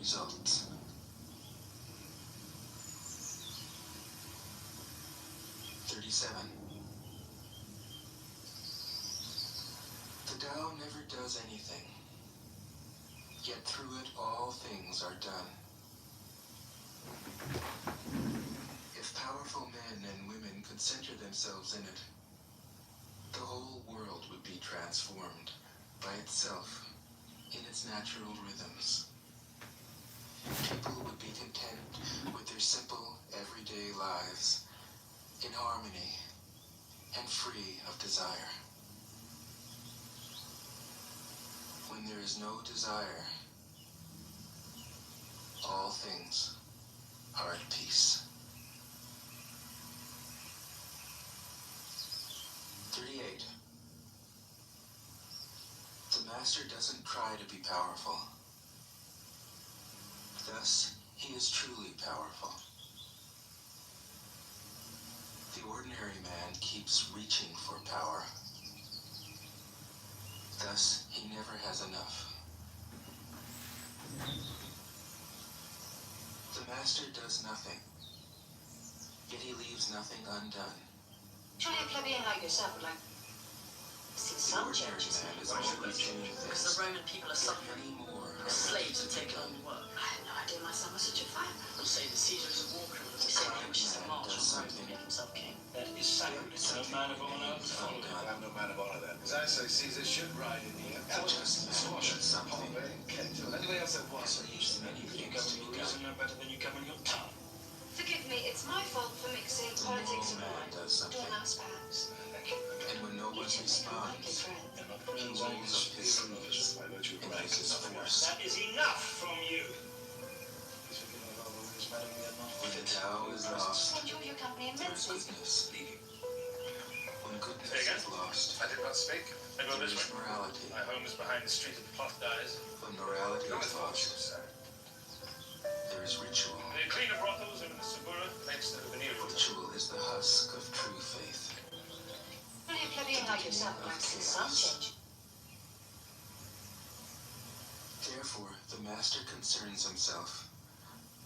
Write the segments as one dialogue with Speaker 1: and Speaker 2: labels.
Speaker 1: results. The Tao never does anything, yet through it all things are done. If powerful men and women could center themselves in it, the whole world would be transformed by itself in its natural rhythms. People would be content with their simple, everyday lives, in harmony and free of desire. When there is no desire, all things are at peace. 38. The master doesn't try to be powerful. Thus, he is truly powerful. The ordinary man keeps reaching for power. Thus, he never has enough. The master does nothing, yet he leaves nothing undone.
Speaker 2: Surely a plebeian like yourself would like to see some changes.
Speaker 3: Because the Roman people are suffering. The slaves are taking on the work.
Speaker 2: I had no idea my son was such a fireman.
Speaker 3: They say that Caesar is a war criminal. They say he wishes to march on Rome to make himself king.
Speaker 4: That is sacrilege. No man of honor would follow that.
Speaker 5: I'm no man of honor then. As I say, Caesar should ride in the
Speaker 1: Just
Speaker 5: squash,
Speaker 1: something.
Speaker 5: Anybody else that was?
Speaker 4: You come on your reason no better than you come on your tongue.
Speaker 2: Forgive me, it's my fault for mixing politics and
Speaker 1: man
Speaker 2: wine.
Speaker 1: does something,
Speaker 2: Dormouse perhaps.
Speaker 1: and when no one
Speaker 2: You two make a likely
Speaker 1: responds,
Speaker 2: friend.
Speaker 4: They're not
Speaker 1: he
Speaker 4: friends,
Speaker 1: rolls up his sleeves
Speaker 5: By virtue of
Speaker 1: and
Speaker 5: right.
Speaker 1: uses force.
Speaker 4: That is enough from you.
Speaker 5: He's forgiven of all the ways, madam, we have not.
Speaker 1: When the Tao is lost,
Speaker 2: Enjoy your company
Speaker 1: there is
Speaker 2: immensely.
Speaker 1: goodness. When goodness
Speaker 4: Say again?
Speaker 1: is lost,
Speaker 5: I did not speak.
Speaker 4: I go
Speaker 1: there
Speaker 4: this
Speaker 1: is
Speaker 4: way.
Speaker 1: morality.
Speaker 4: My home is behind the street of the pot dyes.
Speaker 1: When morality
Speaker 5: Come
Speaker 1: is
Speaker 5: with
Speaker 1: lost,
Speaker 5: sir.
Speaker 1: there is ritual.
Speaker 4: The cleaner brothels in the Sabura makes the veneer.
Speaker 1: Ritual is the husk of true faith.
Speaker 2: Surely a plebeian like yourself would like to see some change.
Speaker 1: Therefore, the master concerns himself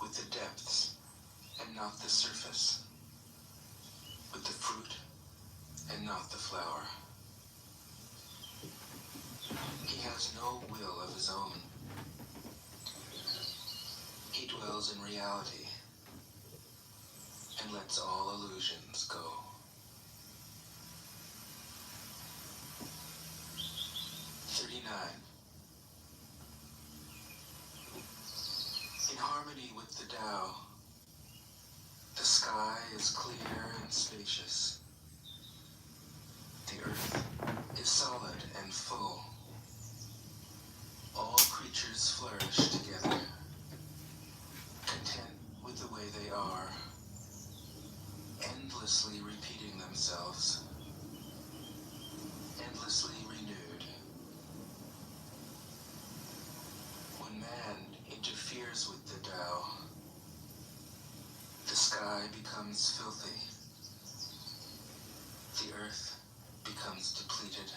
Speaker 1: with the depths and not the surface, with the fruit and not the flower. He has no will of his own. He dwells in reality and lets all illusions go. 39. In harmony with the Tao, the sky is clear and spacious. The earth is solid and full. All creatures flourish together, content with the way they are, endlessly repeating themselves, endlessly renewed. When man interferes with the Tao, the sky becomes filthy, the earth becomes depleted,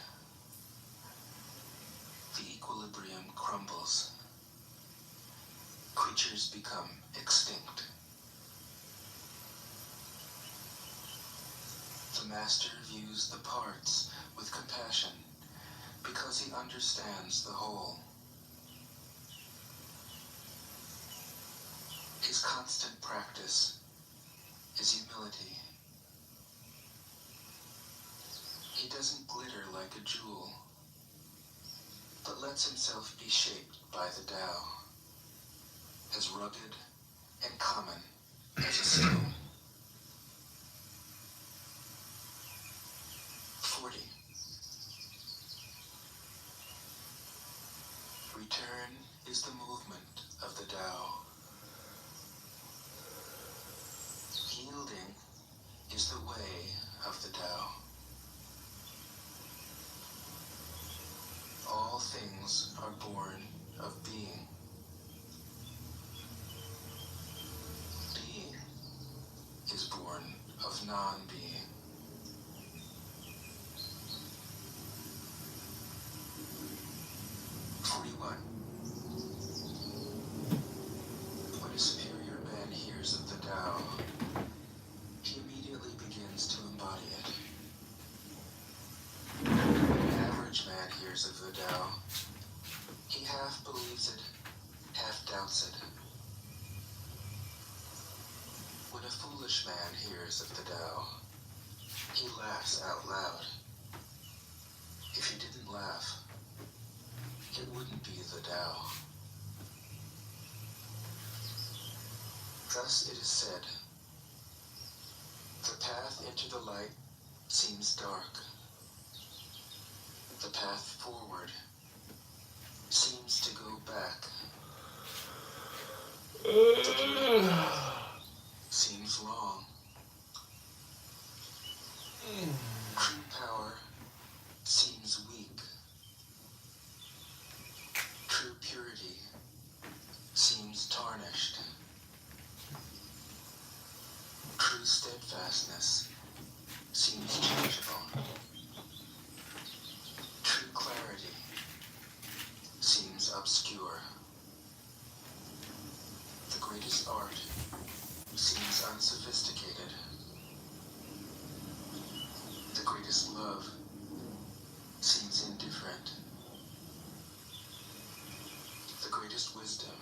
Speaker 1: the equilibrium crumbles, creatures become extinct. The master views the parts with compassion because he understands the whole. His constant practice is humility. He doesn't glitter like a jewel, but lets himself be shaped by the Tao, as rugged and common as a stone. 40. Return is the movement of the Tao. Yielding is the way of the Tao. All things are born of being. Being is born of non-being. hears of the Tao, he half believes it, half doubts it. When a foolish man hears of the Tao, he laughs out loud. If he didn't laugh, it wouldn't be the Tao. Thus it is said, the path into the light seems dark. The path forward seems to go back. The beauty path seems long. True power seems weak. True purity seems tarnished. True steadfastness seems changeable. True clarity seems obscure. The greatest art seems unsophisticated. The greatest love seems indifferent. The greatest wisdom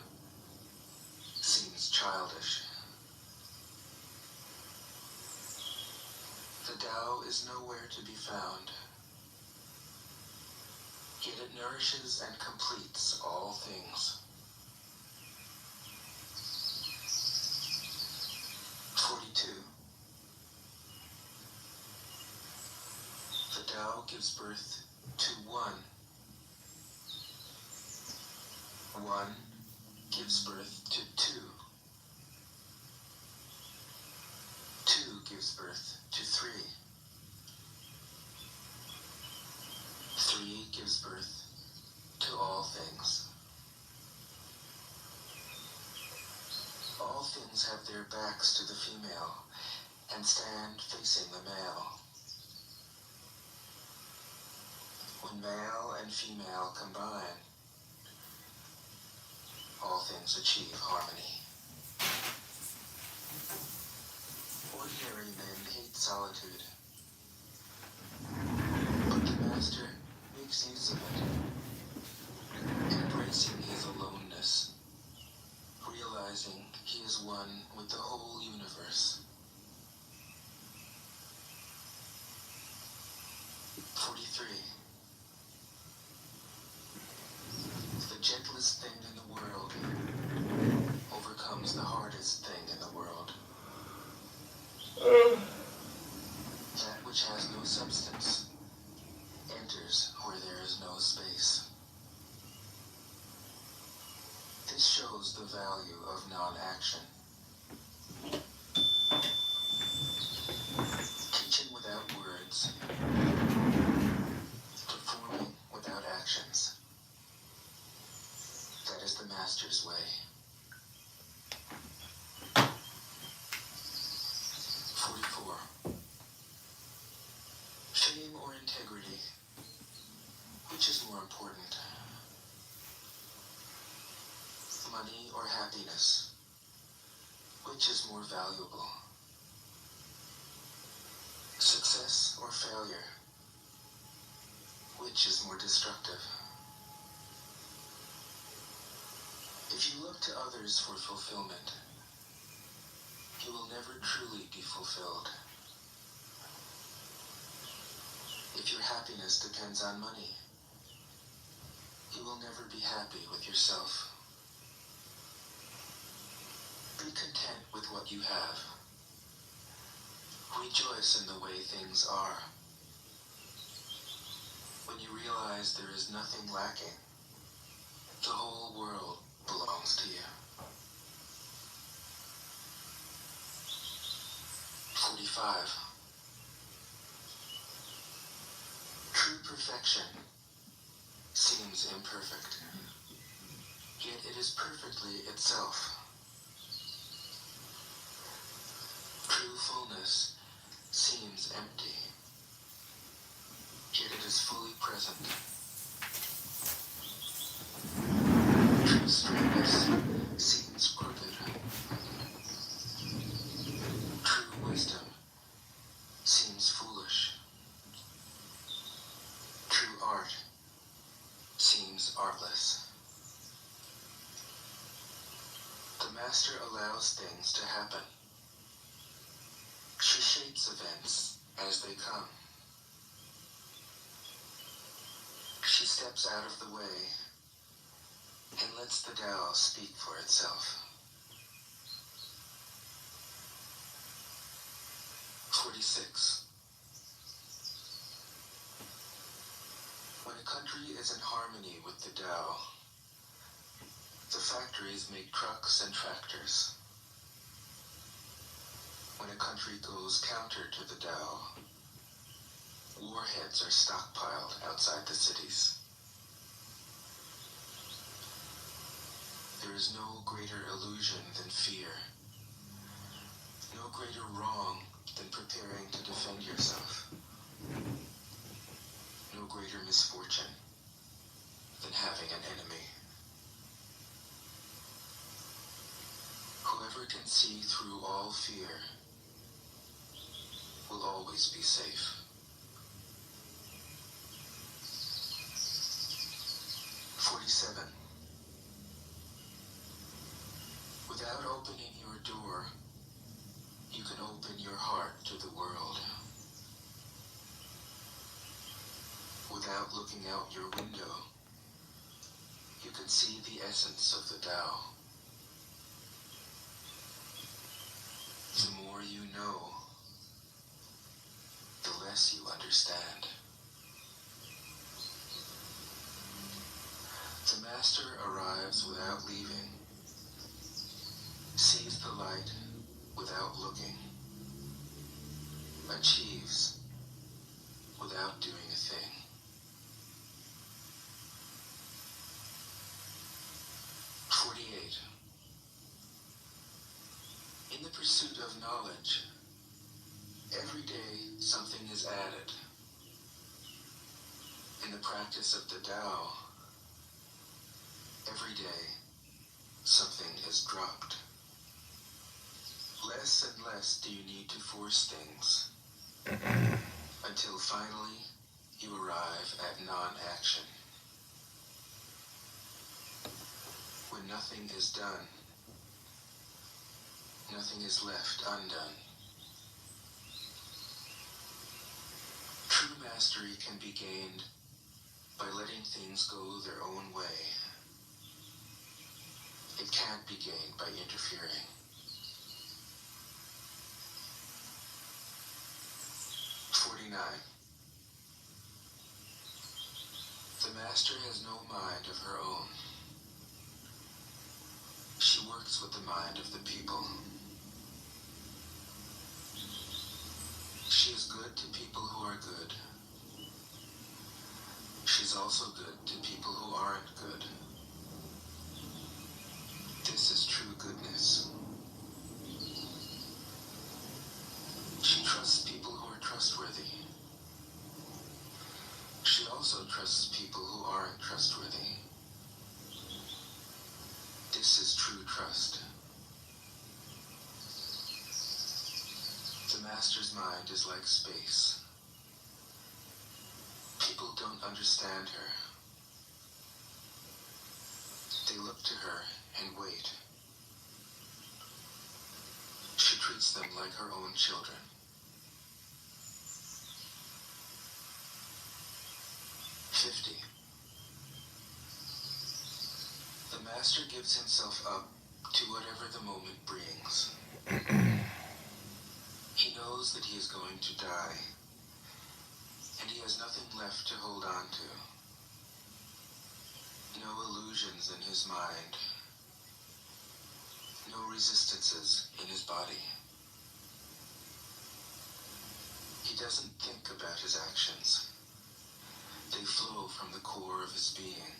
Speaker 1: seems childish. The Tao is nowhere to be found, yet it nourishes and completes all things. 42. The Tao gives birth to one. One gives birth to two. Two gives birth to three. Three gives birth to all things. All things have their backs to the female and stand facing the male. When male and female combine, all things achieve harmony. Ordinary men hate solitude, but the master makes use of it, embracing his aloneness, realizing he is one with the whole universe. 43. The gentlest thing in the world overcomes the hardest thing in the world. That which has no substance enters where there is no space. This shows the value of non-action. Teaching without words, performing without actions. That is the master's way. 44. Fame or integrity? Which is more important? Money or happiness? Which is more valuable? Success or failure? Which is more destructive? If you look to others for fulfillment, you will never truly be fulfilled. If your happiness depends on money, you will never be happy with yourself. Be content with what you have. Rejoice in the way things are. When you realize there is nothing lacking, the whole world belongs to you. 45. True perfection seems imperfect, yet it is perfectly itself. True fullness seems empty, yet it is fully present. True straightness seems crooked. True wisdom seems foolish. True art master allows things to happen. She shapes events as they come. She steps out of the way and lets the Tao speak for itself. 46. When a country is in harmony with the Tao, the factories make trucks and tractors. When a country goes counter to the Tao, warheads are stockpiled outside the cities. There is no greater illusion than fear, no greater wrong than preparing to defend yourself, no greater misfortune than having an enemy. Whoever can see through all fear will always be safe. 47. Without opening your door, you can open your heart to the world. Without looking out your window, you can see the essence of the Tao. The more you know, the less you understand. The master arrives without leaving, sees the light without looking, achieves without doing a thing. 48. In the pursuit of knowledge, every day something is added. In the practice of the Tao, every day something is dropped. Less and less do you need to force things, until finally you arrive at non-action. When nothing is done, nothing is left undone. True mastery can be gained by letting things go their own way. It can't be gained by interfering. 49. The master has no mind of her own. She works with the mind of the people. She is good to people who are good. She's also good to people who aren't good. This is true goodness. She trusts people who are trustworthy. She also trusts people who aren't trustworthy. This is true trust. The master's mind is like space. People don't understand her. They look to her and wait. She treats them like her own children. 50. The master gives himself up to whatever the moment brings. He knows that he is going to die, and he has nothing left to hold on to. No illusions in his mind, no resistances in his body. He doesn't think about his actions. They flow from the core of his being.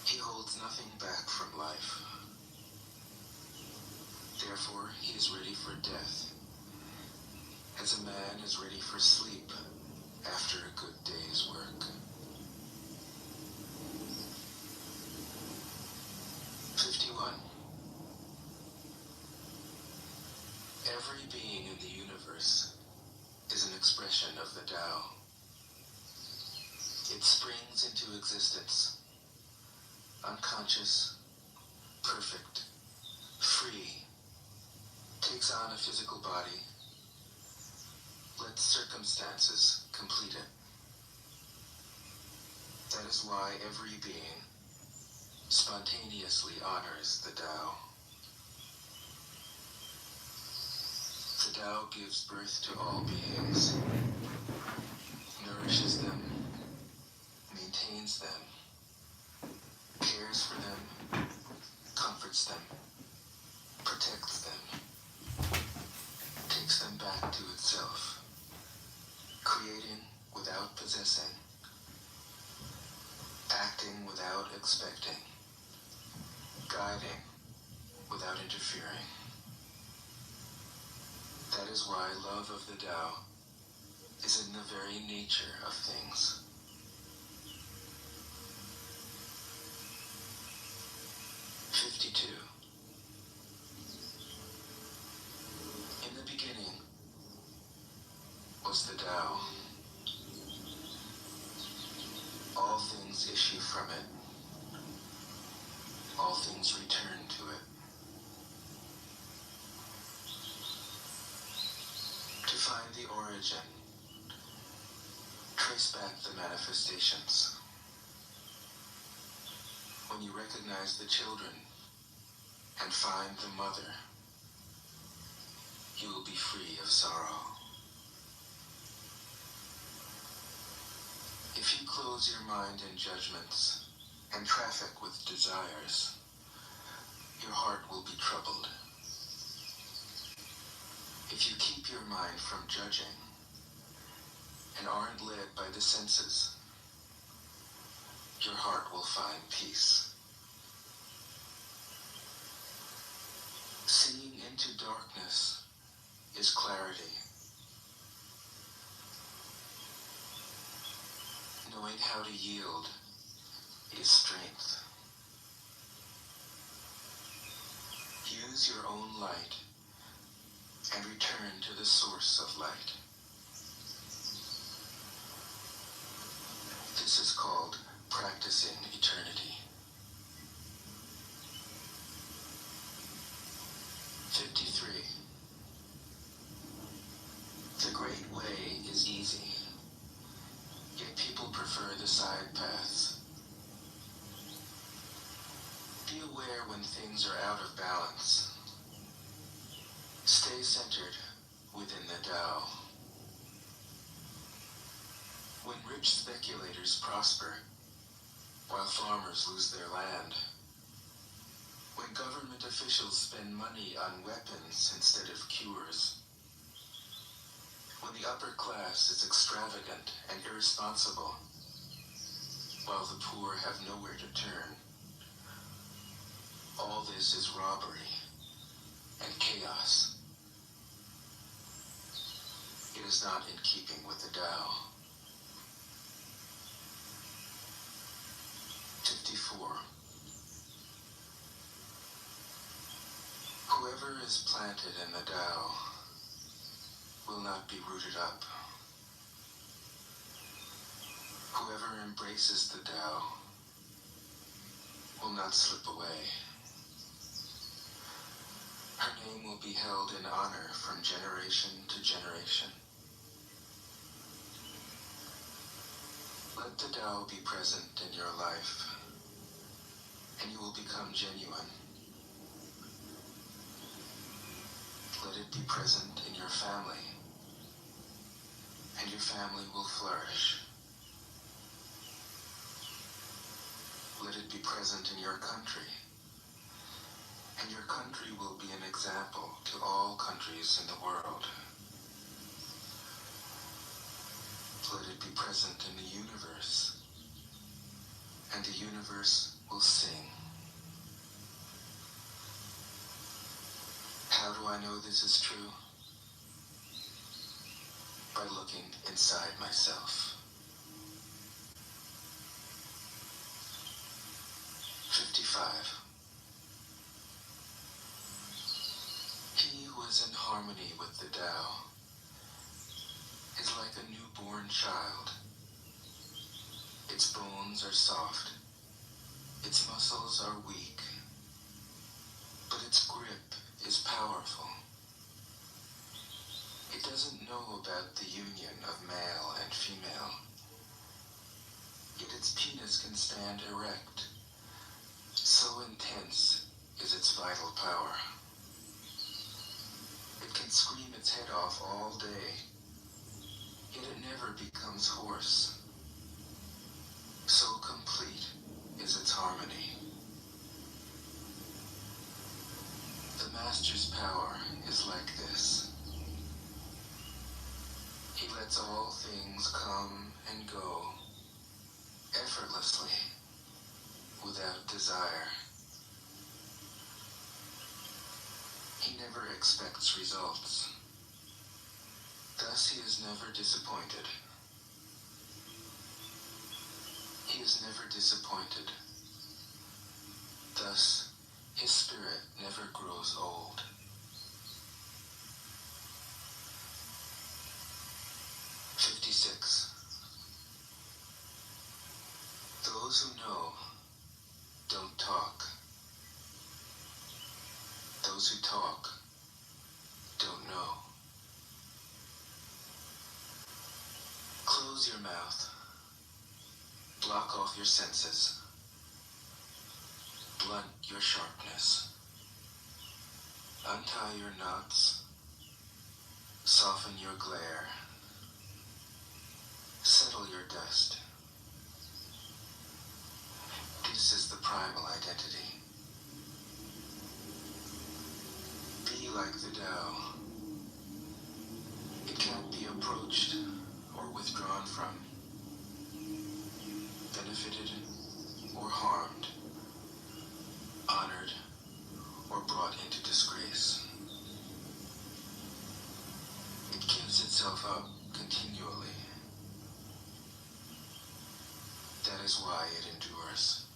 Speaker 1: He holds nothing back from life. Therefore, he is ready for death, as a man is ready for sleep after a good day's work. 51. Every being in the universe is an expression of the Tao. It springs into existence, unconscious, perfect, free, takes on a physical body, let circumstances complete it. That is why every being spontaneously honors the Tao. The Tao gives birth to all beings, nourishes them, maintains them, cares for them, comforts them, protects them, takes them back to itself, creating without possessing, acting without expecting, guiding without interfering. That is why love of the Tao is in the very nature of things. In the beginning was the Tao. All things issue from it. All things return to it. To find the origin, trace back the manifestations. When you recognize the children and find the mother, you will be free of sorrow. If you close your mind in judgments and traffic with desires, your heart will be troubled. If you keep your mind from judging and aren't led by the senses, your heart will find peace. Seeing into darkness is clarity. Knowing how to yield is strength. Use your own light and return to the source of light. This is called practicing eternity. 53. The great way is easy, yet people prefer the side paths. Be aware when things are out of balance. Stay centered within the Tao. When rich speculators prosper, while farmers lose their land, when government officials spend money on weapons instead of cures, when the upper class is extravagant and irresponsible, while the poor have nowhere to turn, all this is robbery and chaos. It is not in keeping with the Tao. 54. Whoever is planted in the Tao will not be rooted up. Whoever embraces the Tao will not slip away. Her name will be held in honor from generation to generation. Let the Tao be present in your life, and you will become genuine. Let it be present in your family, and your family will flourish. Let it be present in your country, and your country will be an example to all countries in the world. Let it be present in the universe, and the universe will sing. How do I know this is true? By looking inside myself. 55. He who is in harmony with the Tao is like a newborn child. Its bones are soft, its muscles are weak, Its grip is powerful. It doesn't know about the union of male and female. Yet its penis can stand erect. So intense is its vital power. It can scream its head off all day, yet it never becomes hoarse. So complete is its harmony. The master's power is like this. He lets all things come and go effortlessly, without desire. He never expects results. Thus he is never disappointed. He is never disappointed. Thus, his spirit never grows old. Those who know don't talk. Those who talk don't know. Close your mouth. Block off your senses. Blunt your sharpness. Untie your knots. Soften your glare. Settle your dust. This is the primal identity. Be like the Tao. It can't be approached or withdrawn from, benefited or harmed, honored or brought into disgrace. It gives itself up continually. That is why it endures.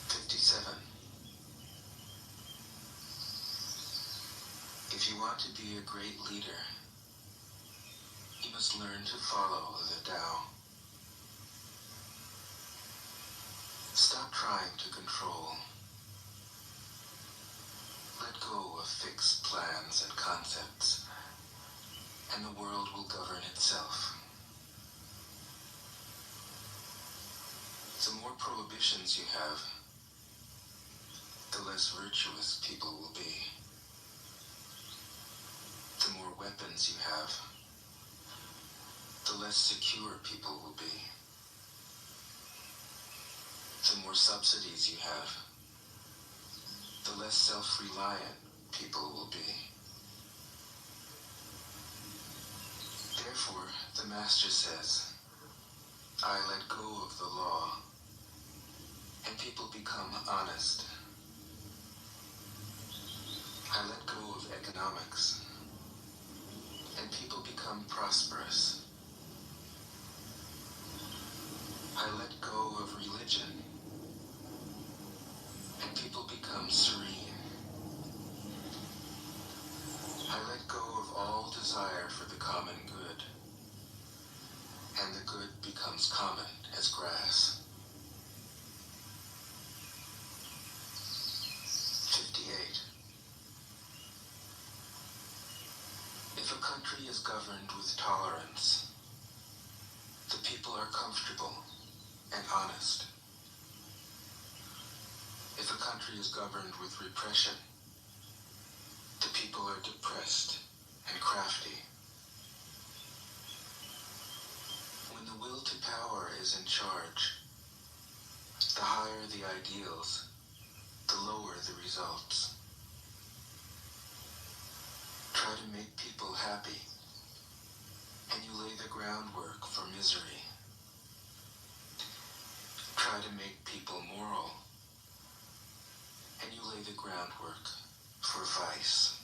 Speaker 1: 57. If you want to be a great leader, you must learn to follow the Tao. Stop trying to control. Let go of fixed plans and concepts, and the world will govern itself. The more prohibitions you have, the less virtuous people will be. The more weapons you have, the less secure people will be. The more subsidies you have, the less self-reliant people will be. Therefore, the Master says, I let go of the law, and people become honest. I let go of economics, and people become prosperous. I let go of religion, and people become serene. I let go of all desire for the common good, and the good becomes common as grass. 58. If a country is governed with tolerance, the people are comfortable and honest. If a country is governed with repression, the people are depressed and crafty. When the will to power is in charge, the higher the ideals, the lower the results. Try to make people happy, and you lay the groundwork for misery. Try to make people moral, and you lay the groundwork for vice.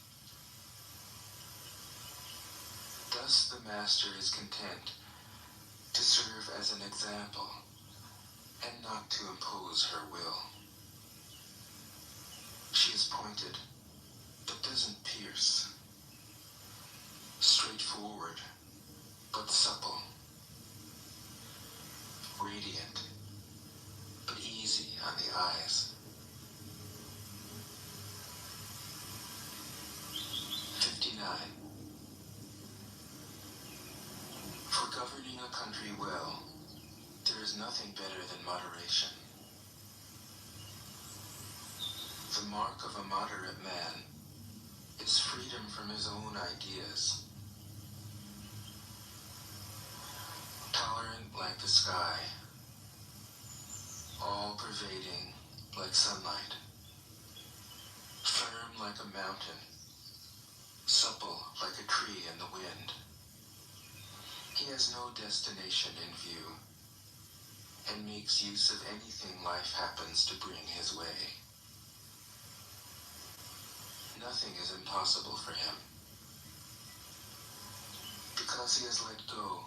Speaker 1: Thus the Master is content to serve as an example and not to impose her will. She is pointed, but doesn't pierce. Straightforward, but supple. Radiant, but easy eyes. 59. For governing a country well, there is nothing better than moderation. The mark of a moderate man is freedom from his own ideas. Tolerant like the sky, all-pervading like sunlight, firm like a mountain, supple like a tree in the wind. He has no destination in view, and makes use of anything life happens to bring his way. Nothing is impossible for him. Because he has let go,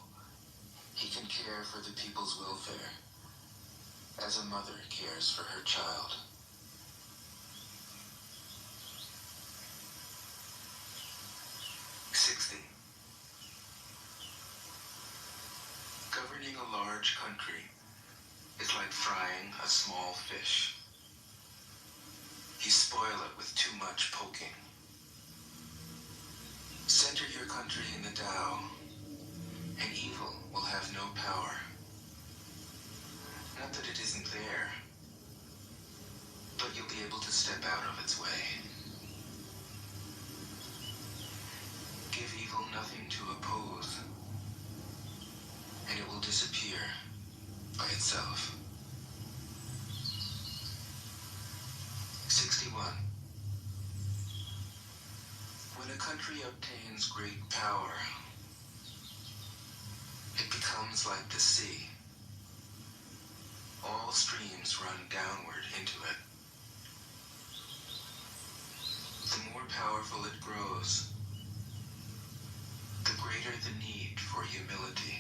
Speaker 1: he can care for the people's welfare, as a mother cares for her child. Governing a large country is like frying a small fish. You spoil it with too much poking. Center your country in the Tao, and evil will have no power. Not that it isn't there, but you'll be able to step out of its way. Give evil nothing to oppose, and it will disappear by itself. 61. When a country obtains great power, it becomes like the sea. All streams run downward into it. The more powerful it grows, the greater the need for humility.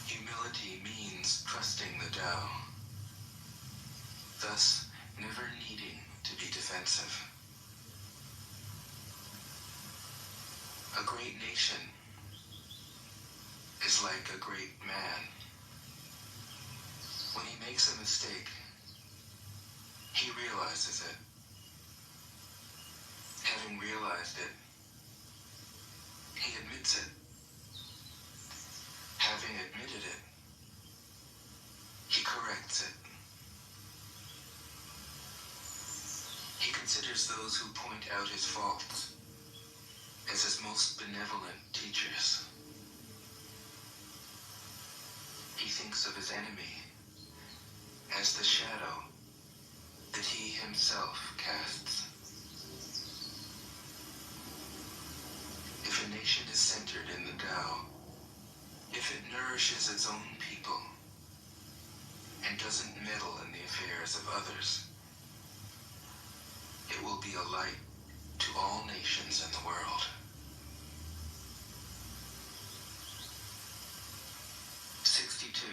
Speaker 1: Humility means trusting the Tao, thus never needing to be defensive. A great nation is like a great man. When he makes a mistake, he realizes it. Having realized it, he admits it. Having admitted it, he corrects it. He considers those who point out his faults as his most benevolent teachers. He thinks of his enemy as the shadow that he himself casts. If a nation is centered in the Tao, if it nourishes its own people and doesn't meddle in the affairs of others, it will be a light to all nations in the world. 62.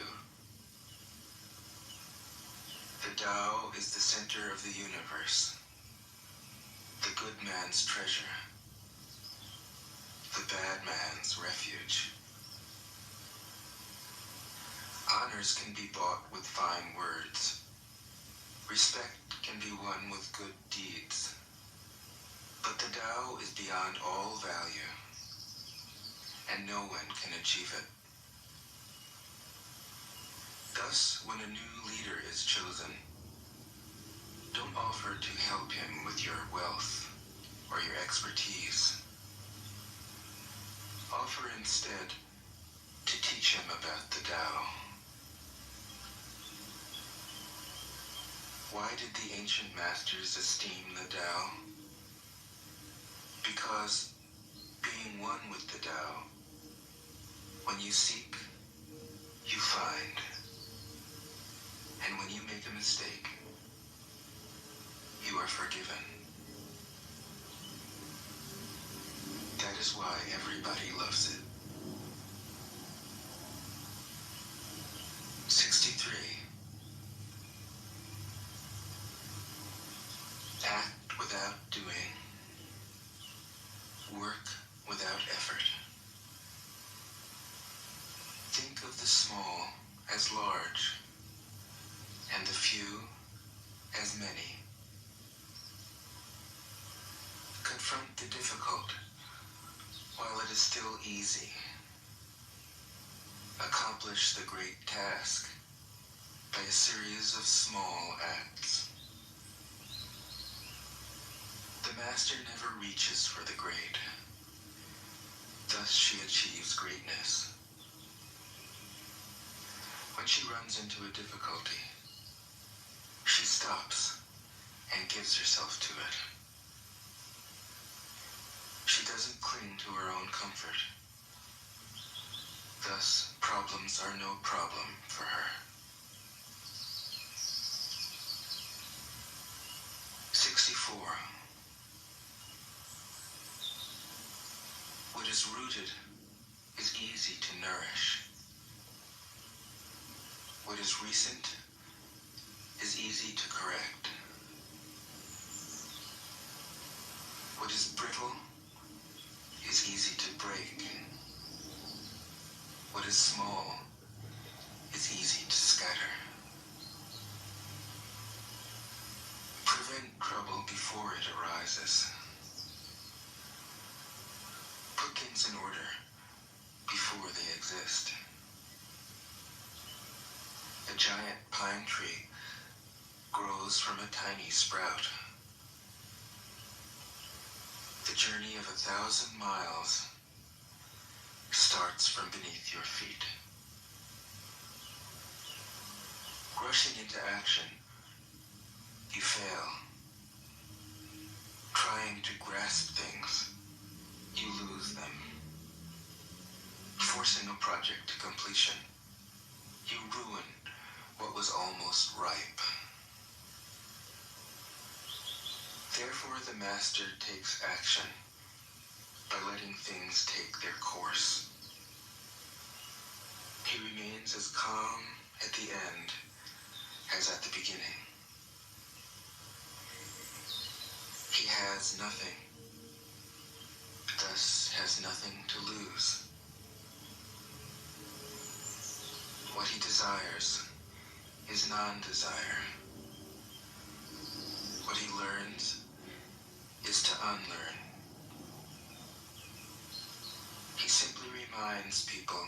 Speaker 1: The Tao is the center of the universe, the good man's treasure, the bad man's refuge. Honors can be bought with fine words. Respect can be won with good deeds. But the Tao is beyond all value, and no one can achieve it. Thus, when a new leader is chosen, don't offer to help him with your wealth or your expertise. Offer instead to teach him about the Tao. Why did the ancient masters esteem the Tao? Because being one with the Tao, when you seek, you find. And when you make a mistake, you are forgiven. That is why everybody loves it. 63. Act without doing. Work without effort. Think of the small as large, and the few as many. Confront the difficult while it is still easy. Accomplish the great task by a series of small acts. The master never reaches for the great. Thus she achieves greatness. When she runs into a difficulty, she stops and gives herself to it. She doesn't cling to her own comfort. Thus, problems are no problem for her. 64. What is rooted is easy to nourish. What is recent is easy to correct. What is brittle is easy to break. What is small is easy to scatter. Prevent trouble before it arises. Put things in order before they exist. A giant pine tree grows from a tiny sprout. The journey of 1,000 miles starts from beneath your feet. Rushing into action, you fail. Trying to grasp things, you lose them. Forcing a project to completion, you ruin what was almost ripe. Therefore, the master takes action by letting things take their course. He remains as calm at the end as at the beginning. He has nothing, thus has nothing to lose. What he desires is non-desire. What he learns is to unlearn. He simply reminds people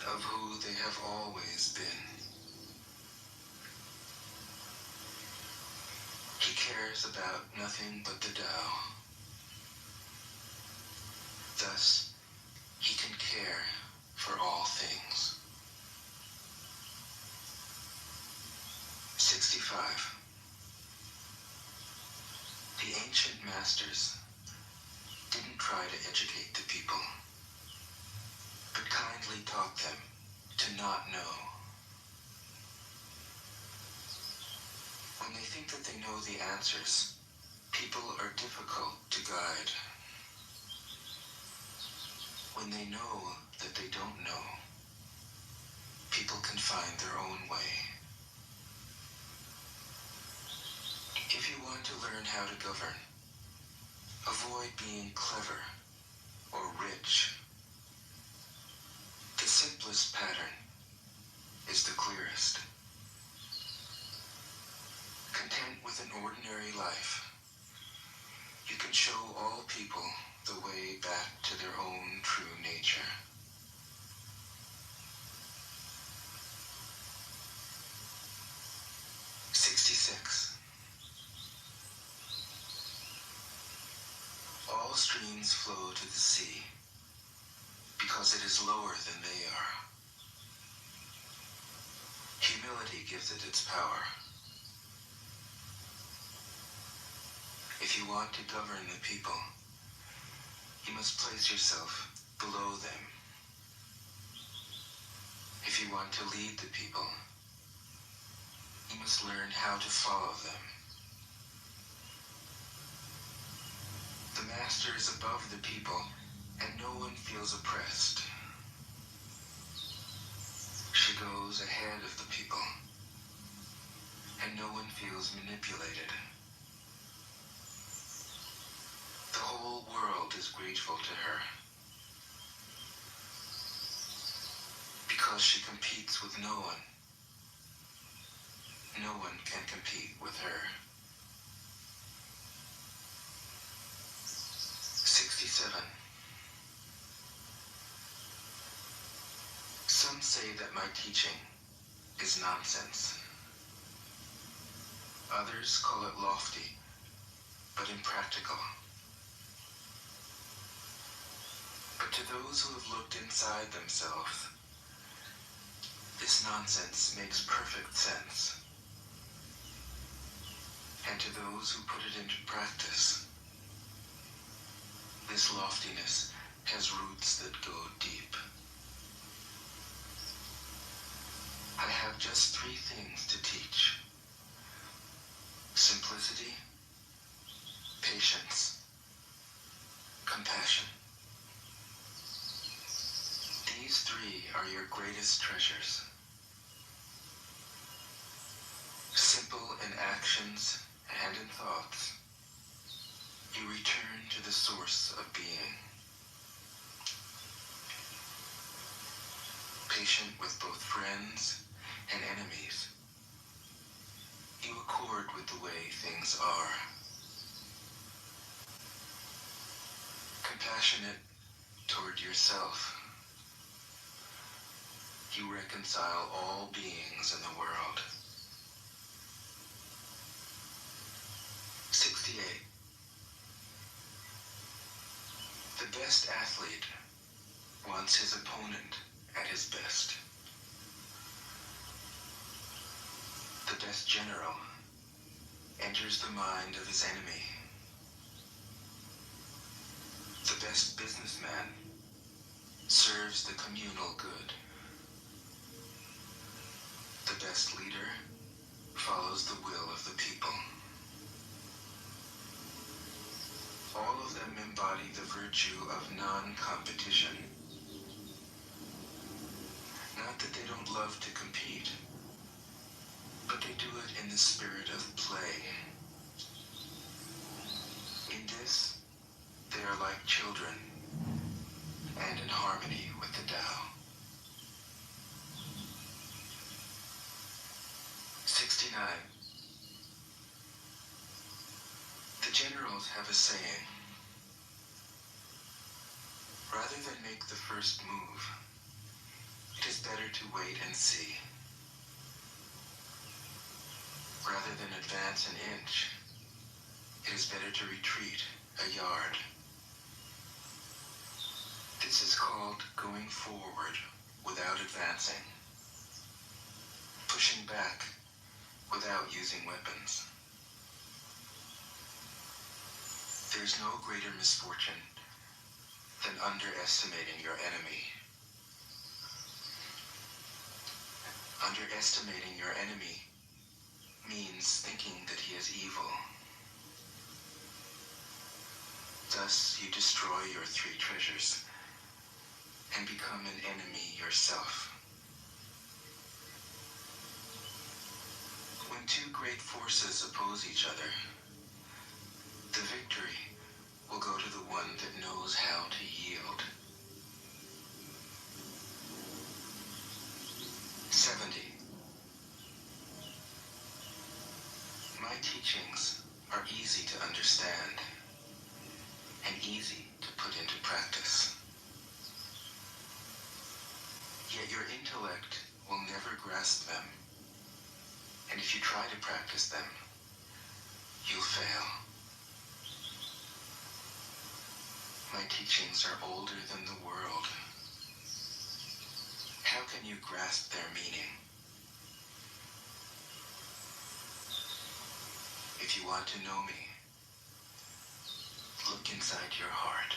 Speaker 1: of who they have always been. He cares about nothing but the Tao. Thus, he can care for all things. 65. The ancient masters didn't try to educate the people, but kindly taught them to not know. When they think that they know the answers, people are difficult to guide. When they know that they don't know, people can find their own way. If you want to learn how to govern, avoid being clever or rich. The simplest pattern is the clearest. Content with an ordinary life, you can show all people the way back to their own true nature. All streams flow to the sea because it is lower than they are. Humility gives it its power. If you want to govern the people, you must place yourself below them. If you want to lead the people, you must learn how to follow them. The master is above the people, and no one feels oppressed. She goes ahead of the people, and no one feels manipulated. The whole world is grateful to her, because she competes with no one. No one can compete with her. 67. Some say that my teaching is nonsense. Others call it lofty, but impractical. But to those who have looked inside themselves, this nonsense makes perfect sense. And to those who put it into practice, this loftiness has roots that go deep. I have just 3 things to teach: simplicity, patience, compassion. These 3 are your greatest treasures. Simple in actions and in thoughts, you return to the source of being. Patient with both friends and enemies, you accord with the way things are. Compassionate toward yourself, you reconcile all beings in the world. 68. The best athlete wants his opponent at his best. The best general enters the mind of his enemy. The best businessman serves the communal good. The best leader follows the will of the people. All of them embody the virtue of non-competition. Not that they don't love to compete, but they do it in the spirit of play. In this, they are like children, and in harmony with the Tao. 69. The generals have a saying: rather than make the first move, it is better to wait and see. Rather than advance an inch, it is better to retreat a yard. This is called going forward without advancing, pushing back without using weapons. There's no greater misfortune than underestimating your enemy. Underestimating your enemy means thinking that he is evil. Thus, you destroy your 3 treasures and become an enemy yourself. When 2 great forces oppose each other, the victory will go to the one that knows how to yield. 70. My teachings are easy to understand and easy to put into practice. Yet your intellect will never grasp them, and if you try to practice them, you'll fail. My teachings are older than the world. How can you grasp their meaning? If you want to know me, look inside your heart.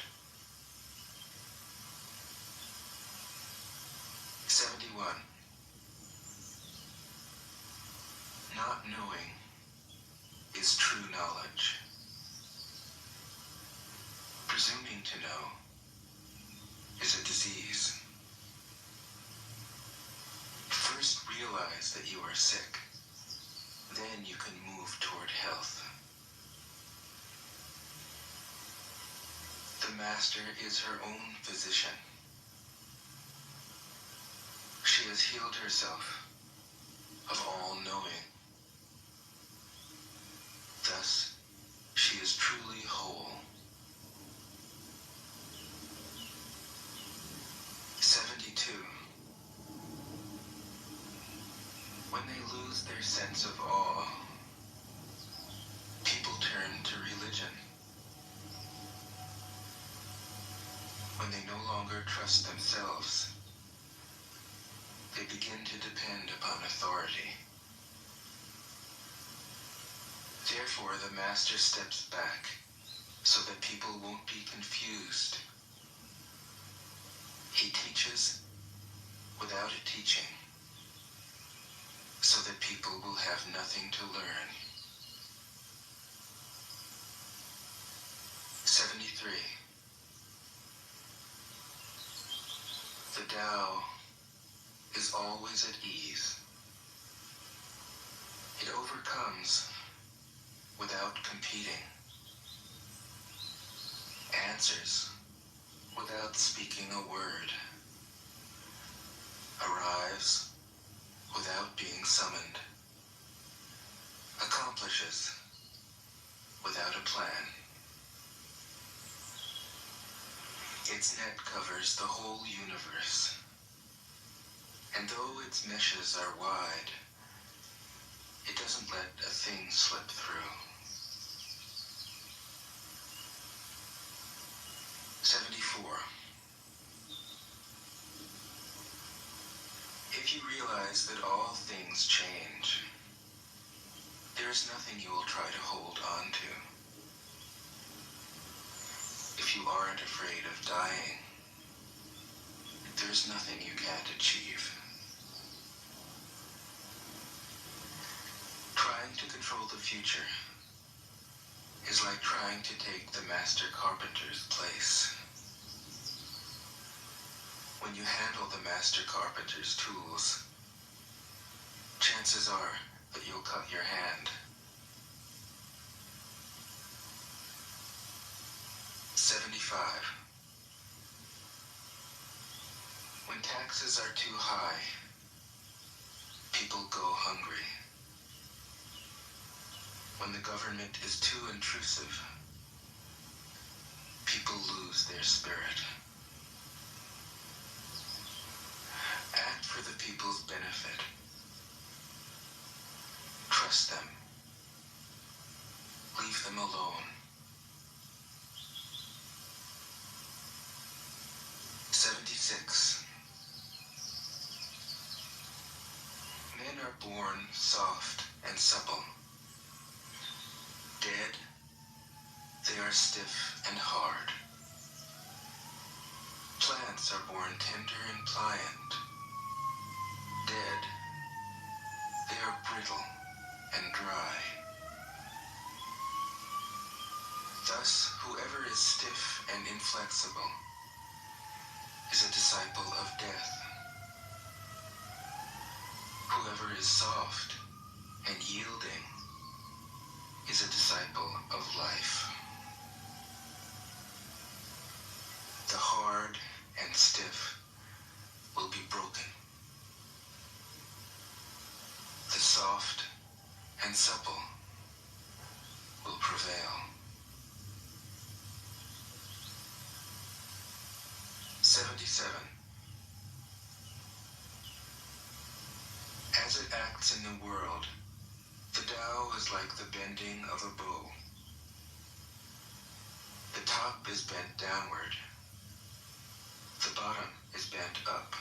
Speaker 1: 71. Not knowing is true knowledge. Presuming to know is a disease. First realize that you are sick. Then you can move toward health. The master is her own physician. She has healed herself of all knowing. Thus, she is truly whole. 72. When they lose their sense of awe, people turn to religion. When they no longer trust themselves, they begin to depend upon authority. Therefore, the master steps back so that people won't be confused. He teaches without a teaching, so that people will have nothing to learn. 73. The Tao is always at ease. It overcomes without competing, answers without speaking a word, arrives without being summoned, accomplishes without a plan. Its net covers the whole universe, and though its meshes are wide, it doesn't let a thing slip through. 74. If you realize that all things change, there is nothing you will try to hold on to. If you aren't afraid of dying, there's nothing you can't achieve. Trying to control the future is like trying to take the master carpenter's place. When you handle the master carpenter's tools, chances are that you'll cut your hand. 75. When taxes are too high, people go hungry. When the government is too intrusive, people lose their spirit. Act for the people's benefit. Trust them. Leave them alone. 76. Men are born soft and supple. Dead, they are stiff and hard. Plants are born tender and pliant. Dead, they are brittle and dry. Thus, whoever is stiff and inflexible is a disciple of death. Whoever is soft and yielding is a disciple of life. The hard and stiff will be broken. The soft and supple will prevail. 77. As it acts in the world, the Tao is like the bending of a bow. The top is bent downward. The bottom is bent up.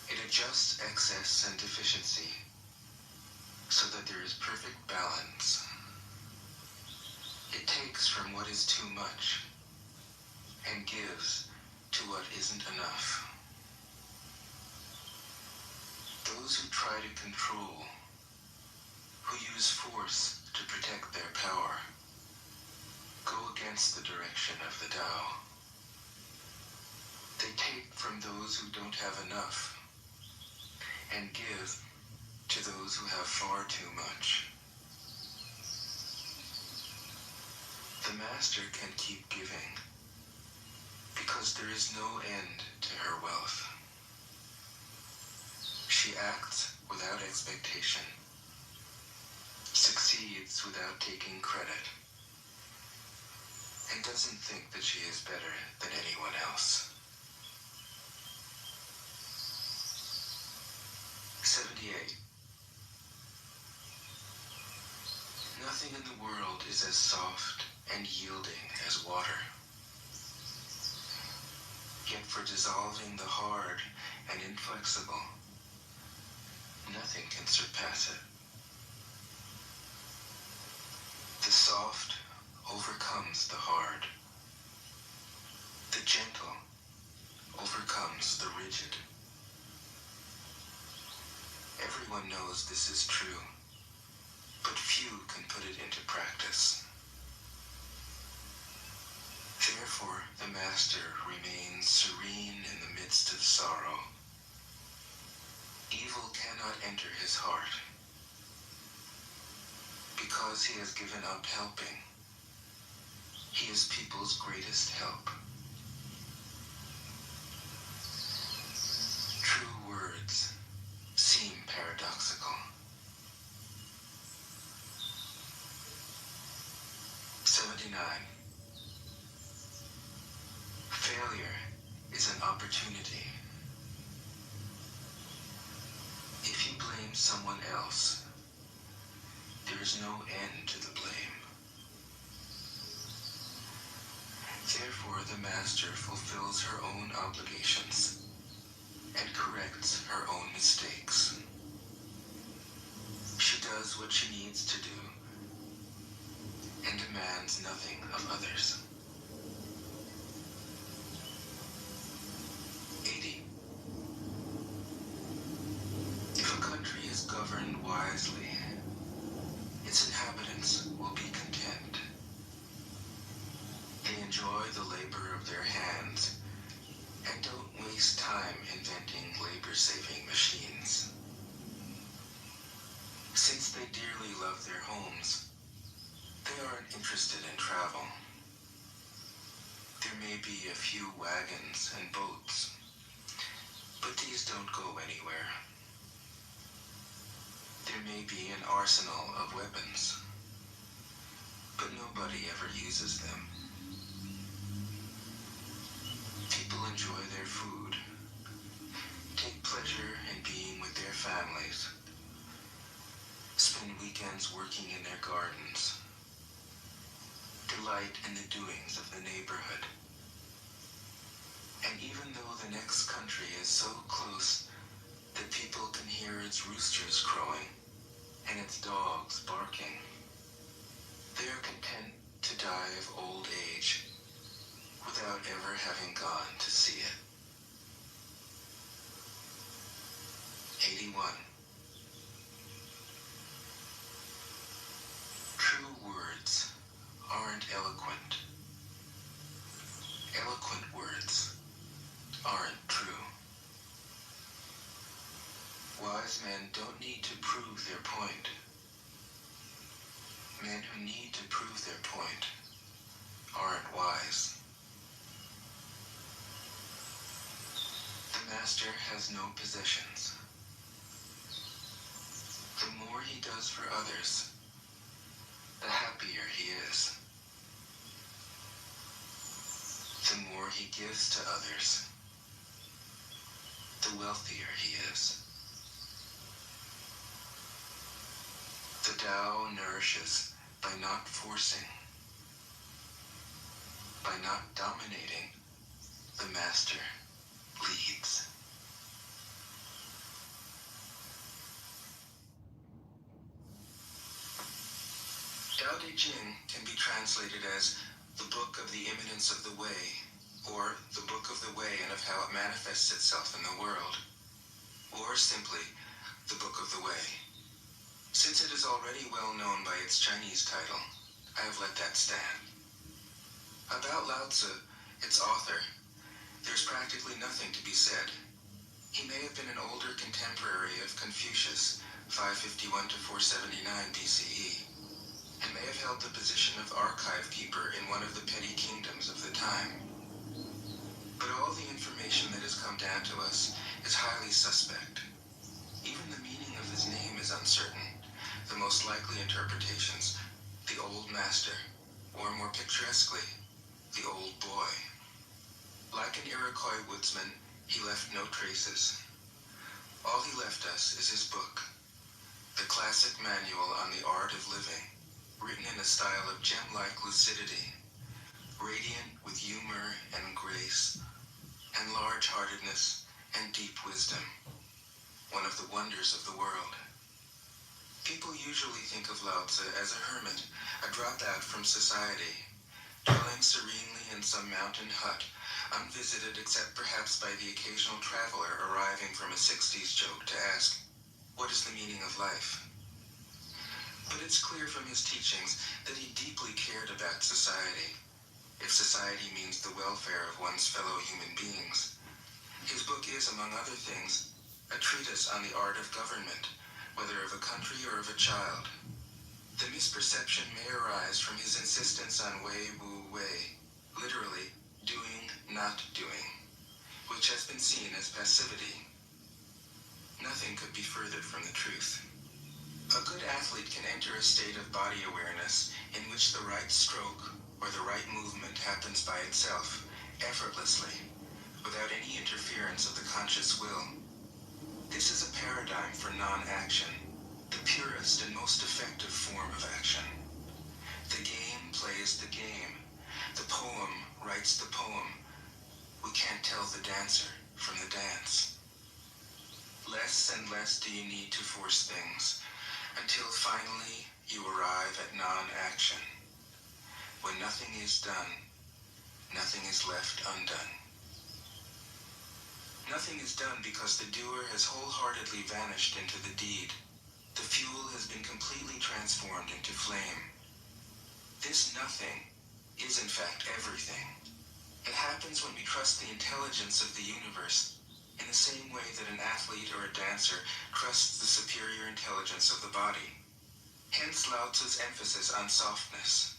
Speaker 1: It adjusts excess and deficiency so that there is perfect balance. It takes from what is too much and gives to what isn't enough. Those who try to control, who use force to protect their power, go against the direction of the Tao. They take from those who don't have enough and give to those who have far too much. The master can keep giving because there is no end to her wealth. She acts without expectation, succeeds without taking credit, and doesn't think that she is better than anyone else. 78. Nothing in the world is as soft and yielding as water. Yet for dissolving the hard and inflexible, nothing can surpass it. The soft overcomes the hard. The gentle overcomes the rigid. Everyone knows this is true, but few can put it into practice. Therefore, the master remains serene in the midst of sorrow. Evil cannot enter his heart, because he has given up helping. He is people's greatest help. True words seem paradoxical. 79. Failure is an opportunity. If you blame someone else, there is no end to the blame. Therefore, the master fulfills her own obligations and corrects her own mistakes. She does what she needs to do and demands nothing of others. 80. If a country is governed wisely, its inhabitants will be content. They enjoy the labor of their hands and don't waste time inventing labor-saving machines. Since they dearly love their homes, they aren't interested in travel. There may be a few wagons and boats, but these don't go anywhere. There may be an arsenal of weapons, but nobody ever uses them. People enjoy their food, take pleasure in being with their families, spend weekends working in their gardens, delight in the doings of the neighborhood. And even though the next country is so close that people can hear its roosters crowing and its dogs barking, they are content to die of old age without ever having gone to see it. 81. True words aren't eloquent. Eloquent words aren't true. Wise men don't need to prove their point. Men who need to prove their point aren't wise. The master has no possessions. The more he does for others, the happier he is. The more he gives to others, the wealthier he is. The Tao nourishes by not forcing, by not dominating. The master leads. Tao Te Ching can be translated as the book of the imminence of the way, or the book of the way and of how it manifests itself in the world, or simply the book of the way. Since it is already well known by its Chinese title, I have let that stand. About Lao Tzu, its author, there's practically nothing to be said. He may have been an older contemporary of Confucius, 551 to 479 BCE, and may have held the position of archive keeper in one of the petty kingdoms of the time. But all the information that has come down to us is highly suspect. Even the meaning of his name is uncertain, the most likely interpretations, the old master, or more picturesquely, the old boy. Like an Iroquois woodsman, he left no traces. All he left us is his book, the classic manual on the art of living, written in a style of gem-like lucidity, radiant with humor and grace, and large-heartedness and deep wisdom, one of the wonders of the world. People usually think of Lao Tzu as a hermit, a dropout from society, dwelling serenely in some mountain hut, unvisited except perhaps by the occasional traveler arriving from a 60s joke to ask, what is the meaning of life? But it's clear from his teachings that he deeply cared about society, if society means the welfare of one's fellow human beings. His book is, among other things, a treatise on the art of government, whether of a country or of a child. The misperception may arise from his insistence on wei wu wei, literally, doing, not doing, which has been seen as passivity. Nothing could be further from the truth. A good athlete can enter a state of body awareness in which the right stroke or the right movement happens by itself, effortlessly, without any interference of the conscious will. This is a paradigm for non-action, the purest and most effective form of action. The game plays the game. The poem writes the poem. We can't tell the dancer from the dance. Less and less do you need to force things, until finally you arrive at non-action. When nothing is done, nothing is left undone. Nothing is done because the doer has wholeheartedly vanished into the deed. The fuel has been completely transformed into flame. This nothing is in fact everything. It happens when we trust the intelligence of the universe in the same way that an athlete or a dancer trusts the superior intelligence of the body. Hence Lao Tzu's emphasis on softness.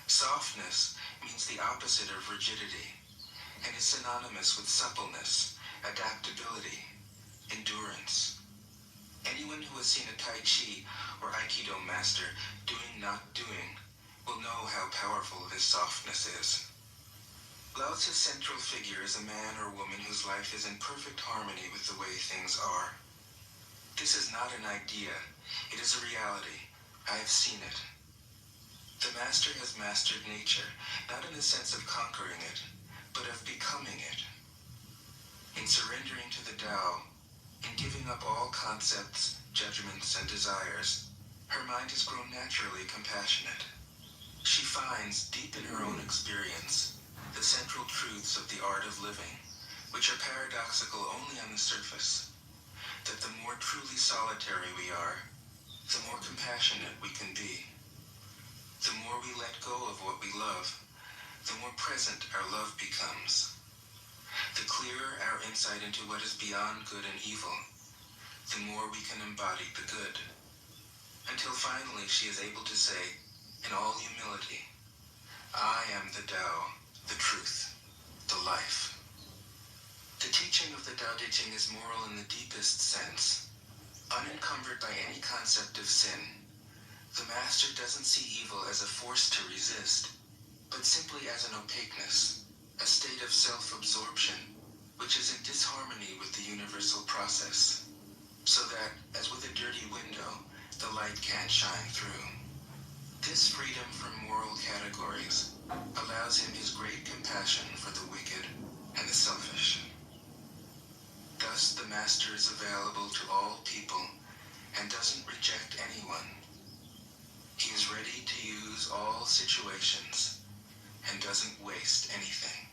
Speaker 1: Softness means the opposite of rigidity, and is synonymous with suppleness, adaptability, endurance. Anyone who has seen a Tai Chi or Aikido master doing not doing will know how powerful this softness is. Lao Tzu's central figure is a man or woman whose life is in perfect harmony with the way things are. This is not an idea, it is a reality. I have seen it. The master has mastered nature, not in the sense of conquering it, but of becoming it. In surrendering to the Tao, in giving up all concepts, judgments, and desires, her mind has grown naturally compassionate. She finds, deep in her own experience, the central truths of the art of living, which are paradoxical only on the surface, that the more truly solitary we are, the more compassionate we can be. The more we let go of what we love, the more present our love becomes. The clearer our insight into what is beyond good and evil, the more we can embody the good. Until finally she is able to say, in all humility, I am the Tao, the truth, the life. The teaching of the Tao Te Ching is moral in the deepest sense. Unencumbered by any concept of sin, the master doesn't see evil as a force to resist, but simply as an opaqueness, a state of self-absorption, which is in disharmony with the universal process, so that, as with a dirty window, the light can't shine through. This freedom from moral categories allows him his great compassion for the wicked and the selfish. Thus, the master is available to all people and doesn't reject anyone. He is ready to use all situations and doesn't waste anything.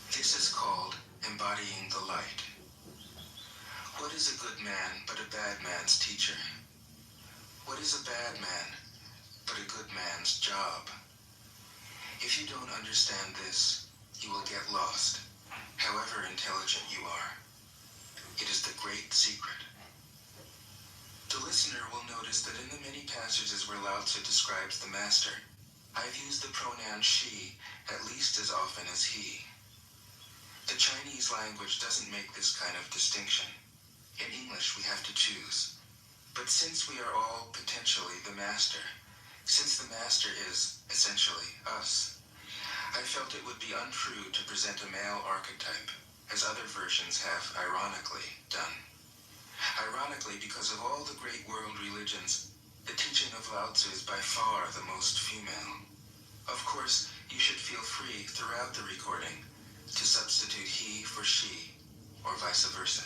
Speaker 1: This is called embodying the light. What is a good man but a bad man's teacher? What is a bad man but a good man's job? If you don't understand this, you will get lost, however intelligent you are. It is the great secret. The listener will notice that in the many passages where Lao Tzu describes the master, I've used the pronoun she at least as often as he. The Chinese language doesn't make this kind of distinction. In English, we have to choose. But since we are all potentially the master, since the master is essentially us, I felt it would be untrue to present a male archetype, as other versions have ironically done. Ironically, because of all the great world religions, the teaching of Lao Tzu is by far the most female. Of course, you should feel free throughout the recording to substitute he for she, or vice versa.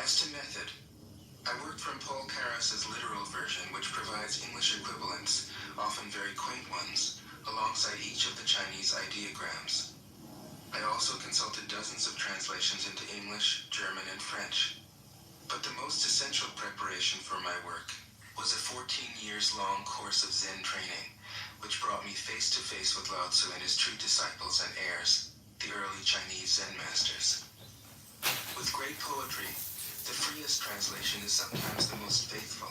Speaker 1: As to method, I worked from Paul Karas's literal version, which provides English equivalents, often very quaint ones, alongside each of the Chinese ideograms. I also consulted dozens of translations into English, German, and French. But the most essential preparation for my work was a 14 years long course of Zen training, which brought me face to face with Lao Tzu and his true disciples and heirs, the early Chinese Zen masters. With great poetry, the freest translation is sometimes the most faithful.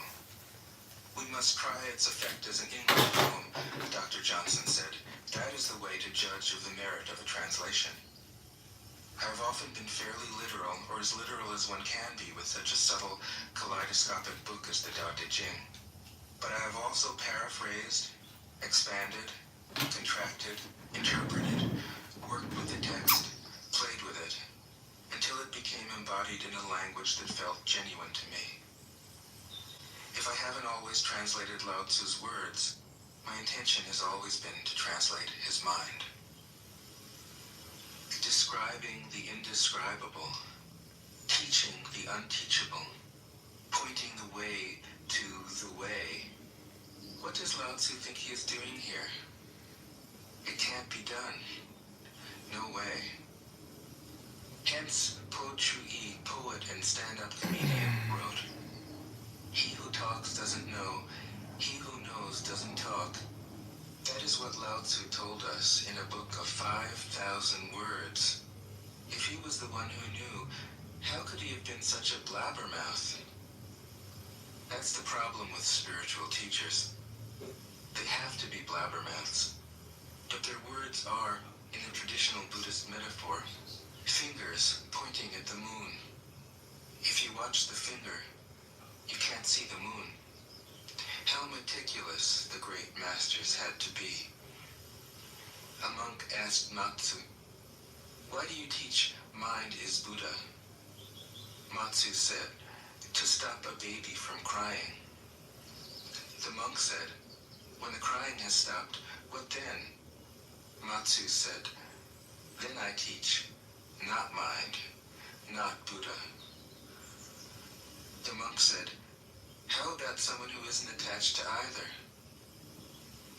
Speaker 1: We must try its effect as an English poem, Dr. Johnson said. That is the way to judge of the merit of a translation. I have often been fairly literal, or as literal as one can be with such a subtle, kaleidoscopic book as the Tao Te Ching. But I have also paraphrased, expanded, contracted, interpreted, worked with the text, played with it, until it became embodied in a language that felt genuine to me. If I haven't always translated Lao Tzu's words, my intention has always been to translate his mind. Describing the indescribable, teaching the unteachable, pointing the way to the way. What does Lao Tzu think he is doing here? It can't be done. No way. Hence, Po Chu-yi, poet and stand-up comedian, wrote, "He who talks doesn't know, he who knows doesn't talk." That is what Lao Tzu told us in a book of 5,000 words. If he was the one who knew, how could he have been such a blabbermouth? That's the problem with spiritual teachers. They have to be blabbermouths. But their words are, in the traditional Buddhist metaphor, fingers pointing at the moon. If you watch the finger, you can't see the moon. How meticulous the great masters had to be. A monk asked Matsu, "Why do you teach mind is Buddha?" Matsu said, "To stop a baby from crying." The monk said, "When the crying has stopped, what then?" Matsu said, "Then I teach, not mind, not Buddha." The monk said, "How about someone who isn't attached to either?"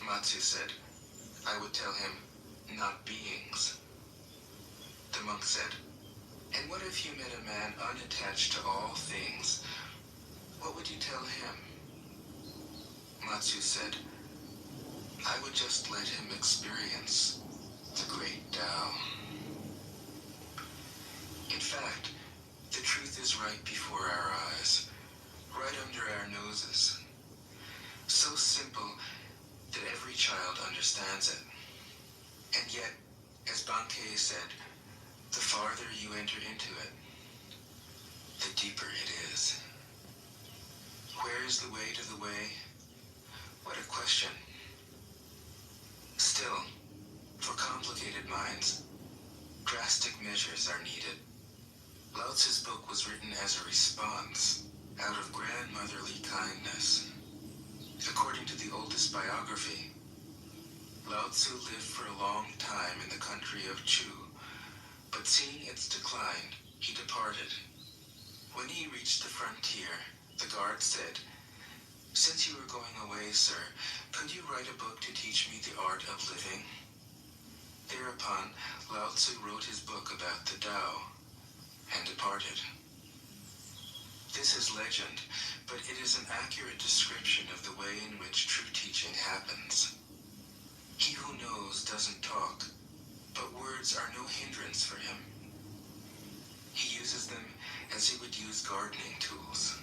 Speaker 1: Matsu said, "I would tell him, not beings." The monk said, "And what if you met a man unattached to all things? What would you tell him?" Matsu said, "I would just let him experience the great Tao." In fact, the truth is right before our eyes, right under our noses. So simple that every child understands it. And yet, as Bankei said, the farther you enter into it, the deeper it is. Where is the way to the way? What a question. Still, for complicated minds, drastic measures are needed. Lao Tzu's book was written as a response, out of grandmotherly kindness. According to the oldest biography, Lao Tzu lived for a long time in the country of Chu, but seeing its decline, he departed. When he reached the frontier, the guard said, "Since you are going away, sir, could you write a book to teach me the art of living?" Thereupon, Lao Tzu wrote his book about the Tao and departed. This is legend, but it is an accurate description of the way in which true teaching happens. He who knows doesn't talk, but words are no hindrance for him. He uses them as he would use gardening tools.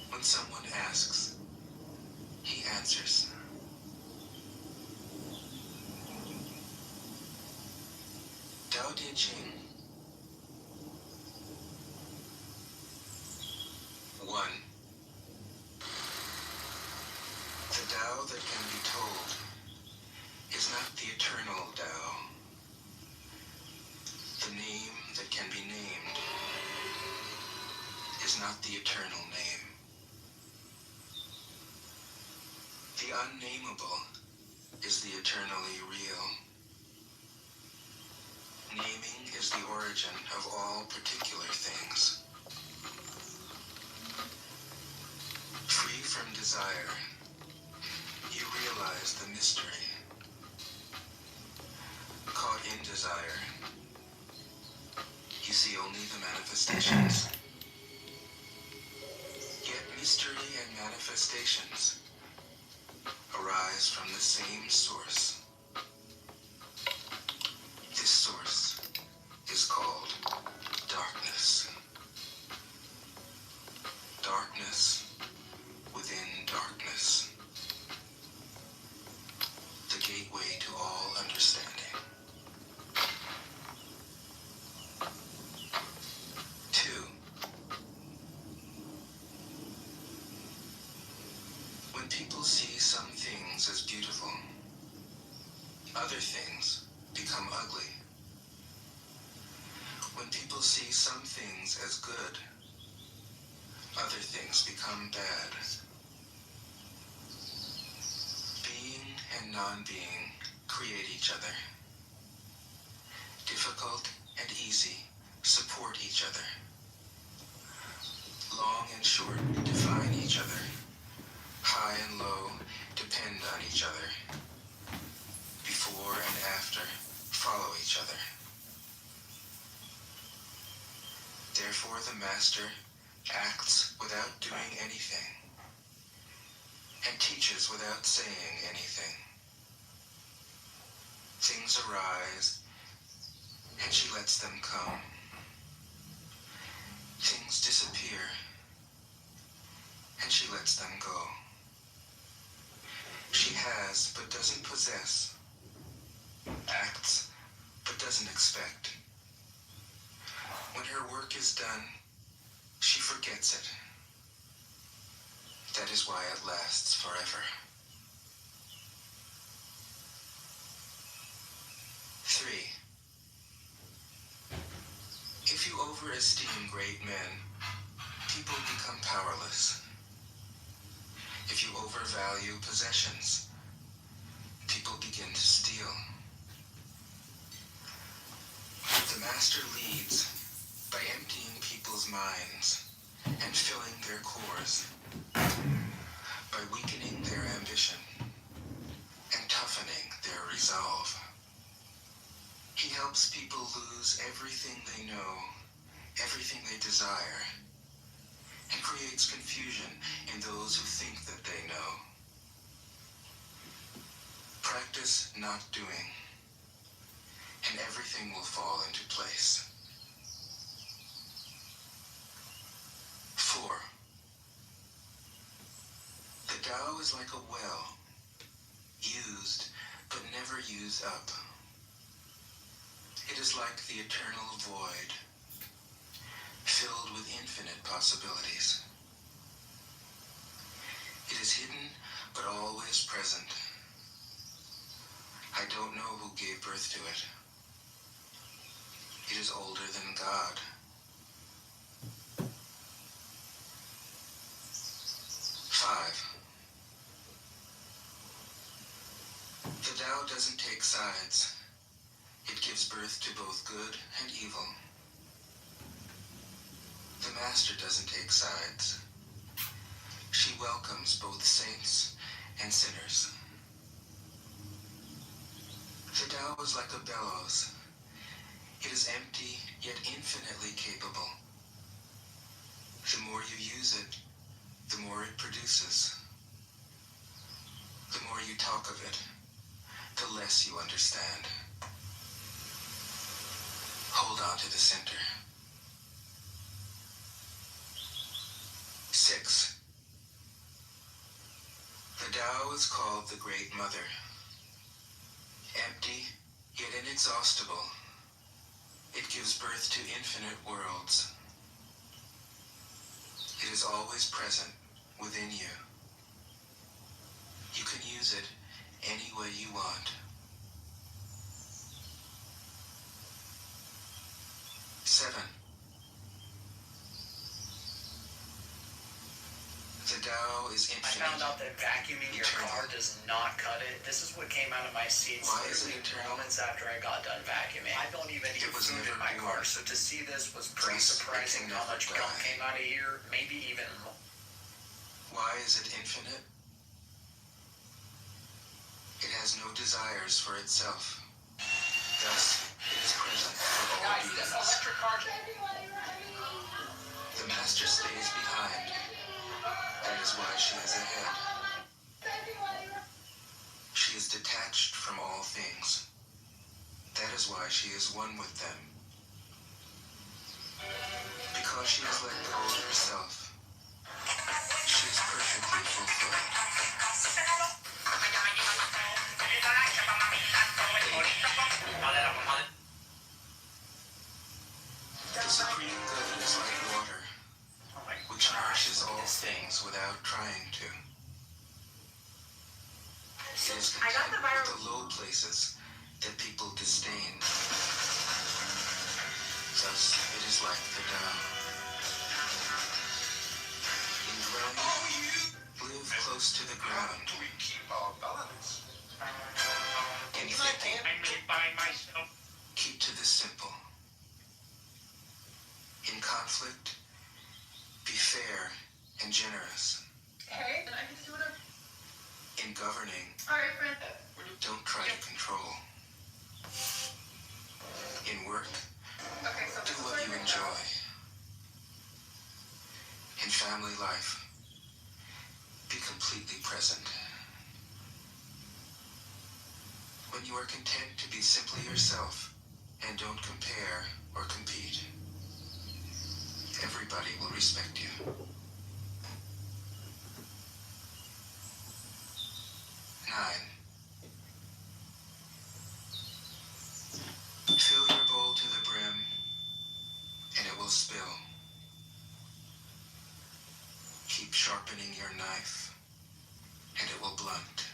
Speaker 1: When someone asks, he answers. Tao Te Ching 1. not the eternal name. The unnameable is the eternally real. Naming is the origin of all particular things. Free from desire, you realize the mystery. Caught in desire, you see only the manifestations. Yet mystery and manifestations arise from the same source. This source is called darkness. Darkness within darkness. The gateway to all understanding. 2. When people see some things as beautiful, other things become ugly. When people see some things as good, other things become bad. Being and non-being create each other. Difficult and easy support each other. Long and short define each other. High and low depend on each other. Before and after follow each other. Therefore the master acts without doing anything and teaches without saying anything. Things arise and she lets them come. Things disappear and she lets them go. She has but doesn't possess, acts but doesn't expect. When her work is done, she forgets it. That is why it lasts forever. 3. If you overesteem great men, people become powerless. If you overvalue possessions, people begin to steal. The master leads by emptying people's minds and filling their cores, by weakening their ambition and toughening their resolve. He helps people lose everything they know, everything they desire, and creates confusion in those who think that they know. Practice not doing, and everything will fall into place. 4. The Tao is like a well, used but never used up. It is like the eternal void, filled with infinite possibilities. It is hidden but always present. I don't know who gave birth to it. It is older than God. 5. The Tao doesn't take sides. It gives birth to both good and evil. The Master doesn't take sides. She welcomes both saints and sinners. The Tao is like a bellows. It is empty, yet infinitely capable. The more you use it, the more it produces. The more you talk of it, the less you understand. Hold on to the center. 6. The Tao is called the Great Mother. Empty, yet inexhaustible, it gives birth to infinite worlds. It is always present within you. You can use it any way you want. 7. Tao is
Speaker 6: I
Speaker 1: infinite.
Speaker 6: found out that vacuuming your car does not cut it. This is what came out of my seats
Speaker 1: Why is it
Speaker 6: literally
Speaker 1: eternal?
Speaker 6: moments after I got done vacuuming. I don't even eat
Speaker 1: It was
Speaker 6: food
Speaker 1: never
Speaker 6: in my
Speaker 1: born.
Speaker 6: car, so to see this was pretty
Speaker 1: Thus, it
Speaker 6: surprising
Speaker 1: can
Speaker 6: how
Speaker 1: never
Speaker 6: much
Speaker 1: die.
Speaker 6: gunk came out of here, maybe even more.
Speaker 1: Why is it infinite? It has no desires for itself. Thus, it is present for all beings.
Speaker 6: car.
Speaker 1: The master stays behind. That is why she is ahead. She is detached from all things. That is why she is one with them. Because she has let go of herself, she is perfectly fulfilled. The supreme good is like water, which nourishes all things without trying to. It is content with the low places that people disdain. Thus, it is like the Tao. In dwelling, live close to the ground.
Speaker 5: We keep our balance.
Speaker 1: In thinking,
Speaker 4: I made by myself.
Speaker 1: keep to the simple. In conflict, be fair and generous.
Speaker 7: Hey, I can do whatever.
Speaker 1: In governing,
Speaker 7: All right, friend.
Speaker 1: don't try to control. In work,
Speaker 7: Okay, so
Speaker 1: do
Speaker 7: this is
Speaker 1: what
Speaker 7: where
Speaker 1: you
Speaker 7: you're
Speaker 1: enjoy. In family life, be completely present. When you are content to be simply yourself and don't compare or compete, everybody will respect you. 9. Fill your bowl to the brim, and it will spill. Keep sharpening your knife, and it will blunt.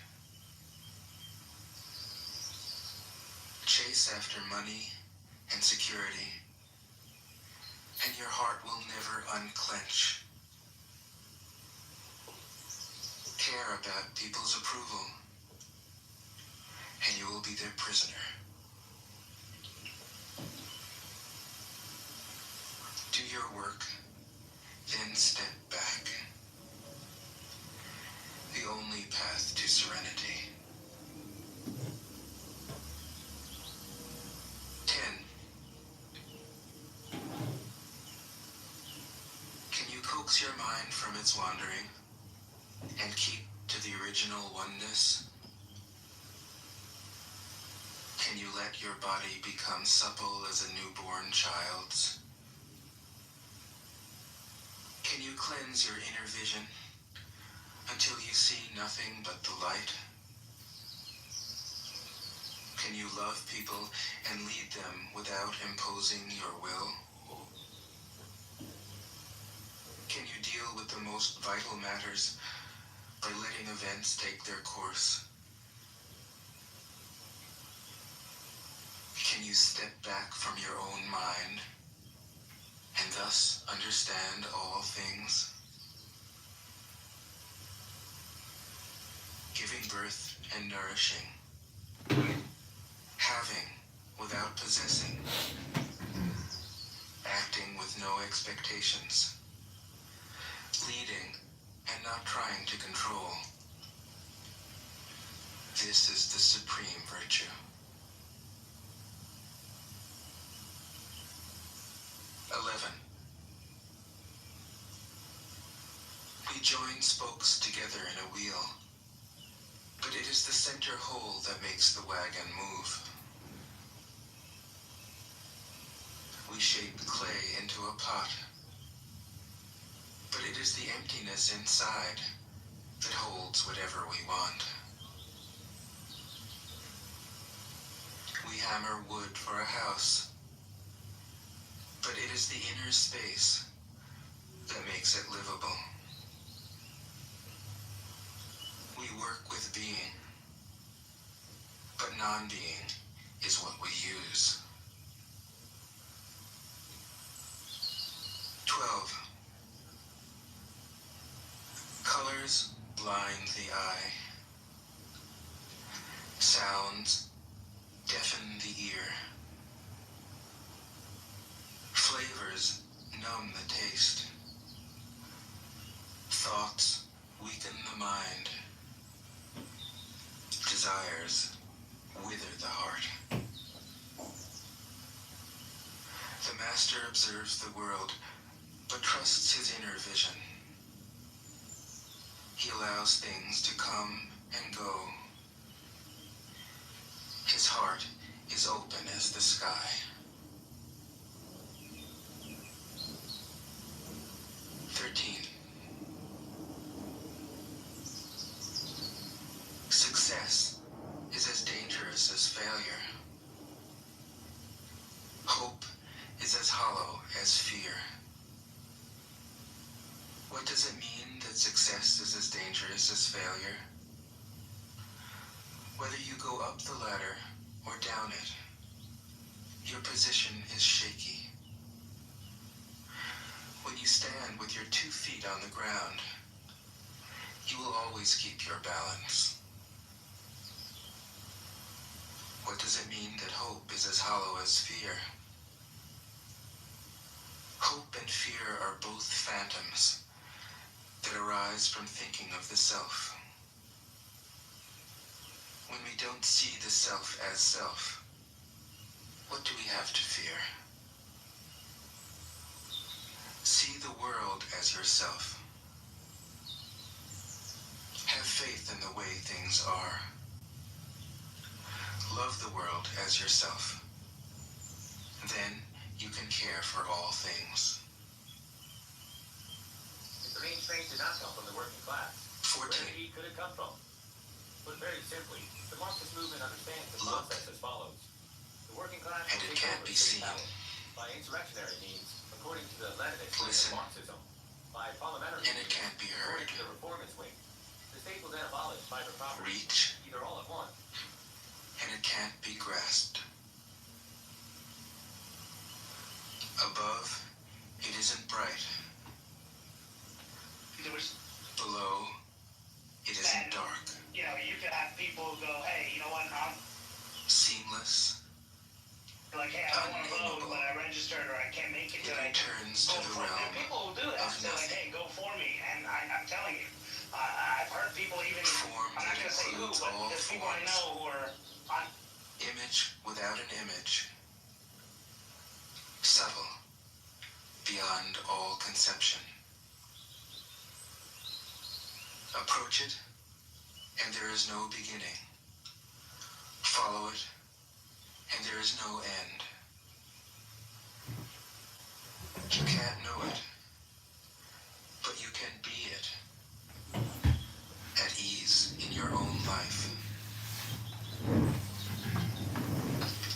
Speaker 1: Chase after money and security, and your heart will never unclench. Care about people's approval, and you will be their prisoner. Do your work, then step back. The only path to serenity. 10. Can you coax your mind from its wandering and keep to the original oneness? Can you let your body become supple as a newborn child's? Can you cleanse your inner vision until you see nothing but the light? Can you love people and lead them without imposing your will? Can you deal with the most vital matters by letting events take their course? Can you step back from your own mind and thus understand all things? Giving birth and nourishing. Having without possessing. Acting with no expectations. Leading and not trying to control. This is the supreme virtue. 11. We join spokes together in a wheel, but it is the center whole that makes the wagon move. We shape clay into a pot, but it is the emptiness inside that holds whatever we want. We hammer wood for a house, but it is the inner space that makes it livable. We work with being, but non-being is what we use. 12. Color Colors blind the eye. Sounds deafen the ear. Flavors numb the taste. Thoughts weaken the mind. Desires wither the heart. The master observes the world, but trusts his inner vision. He allows things to come and go. His heart is open as the sky. 13. Success is as dangerous as failure. Hope is as hollow as fear. What does it mean that success is as dangerous as failure? Whether you go up the ladder or down it, your position is shaky. When you stand with your 2 feet on the ground, you will always keep your balance. What does it mean that hope is as hollow as fear? Hope and fear are both phantoms that arise from thinking of the self. When we don't see the self as self, what do we have to fear? See the world as yourself. Have faith in the way things are. Love the world as yourself. Then you can care for all things.
Speaker 8: The mainstream did not come from the working class.
Speaker 1: 14.
Speaker 8: Where indeed could it come from? Put very simply, the Marxist movement understands the
Speaker 1: Look.
Speaker 8: process as follows. The working class
Speaker 1: And
Speaker 8: will
Speaker 1: it
Speaker 8: take
Speaker 1: can't
Speaker 8: over
Speaker 1: be
Speaker 8: state
Speaker 1: seen.
Speaker 8: power by insurrectionary means, according to the Leninist wing
Speaker 1: Listen.
Speaker 8: of Marxism, by parliamentary
Speaker 1: And it
Speaker 8: means,
Speaker 1: can't be
Speaker 8: according
Speaker 1: heard.
Speaker 8: to the reformist wing. The state will then abolish private property,
Speaker 1: Reach,
Speaker 8: either all at once.
Speaker 1: and it can't be grasped. Above, it isn't bright.
Speaker 9: There was,
Speaker 1: Below, it isn't dark.
Speaker 9: you know, you could have people who go, hey, you know what, I'm
Speaker 1: Seamless,
Speaker 9: like, hey, I don't want to vote, but I registered or I can't make it
Speaker 1: it
Speaker 9: today.
Speaker 1: returns to
Speaker 9: Go
Speaker 1: the
Speaker 9: for it. There
Speaker 1: realm
Speaker 9: are people who do that.
Speaker 1: of
Speaker 9: They're like,
Speaker 1: nothing.
Speaker 9: hey, go for me. And I'm telling you, I've heard people even,
Speaker 1: Form
Speaker 9: I'm not
Speaker 1: that
Speaker 9: going to say who,
Speaker 1: includes
Speaker 9: but
Speaker 1: all
Speaker 9: there's people I
Speaker 1: forms.
Speaker 9: know who are on
Speaker 1: Image without an image. Subtle, beyond all conception. Approach it, and there is no beginning. Follow it, and there is no end. You can't know it, but you can be it. At ease in your own life.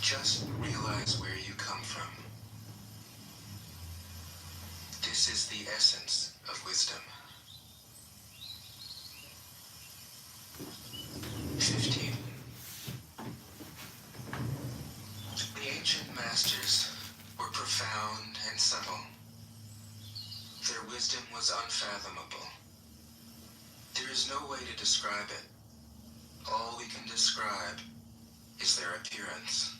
Speaker 1: Just realize where you come from. This is the essence of wisdom. 15. The ancient masters were profound and subtle. Their wisdom was unfathomable. There is no way to describe it. All we can describe is their appearance.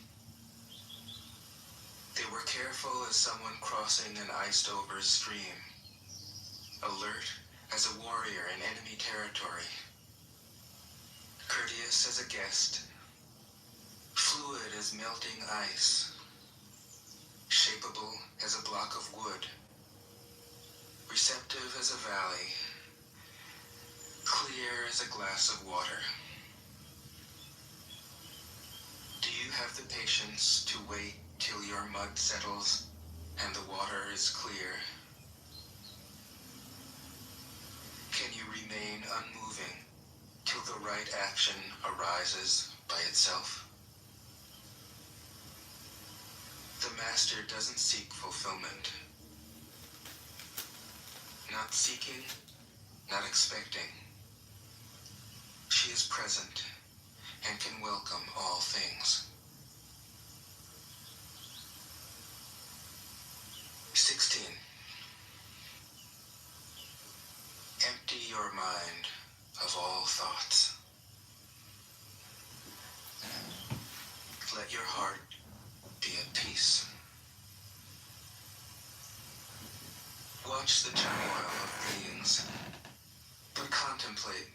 Speaker 1: They were careful as someone crossing an iced-over stream, alert as a warrior in enemy territory, courteous as a guest, fluid as melting ice, shapeable as a block of wood, receptive as a valley, clear as a glass of water. Do you have the patience to wait till your mud settles and the water is clear? Can you remain unmoving till the right action arises by itself? The master doesn't seek fulfillment. Not seeking, not expecting. She is present and can welcome all things. 16. Empty your mind. Let your heart be at peace. Watch the turmoil of beings, but contemplate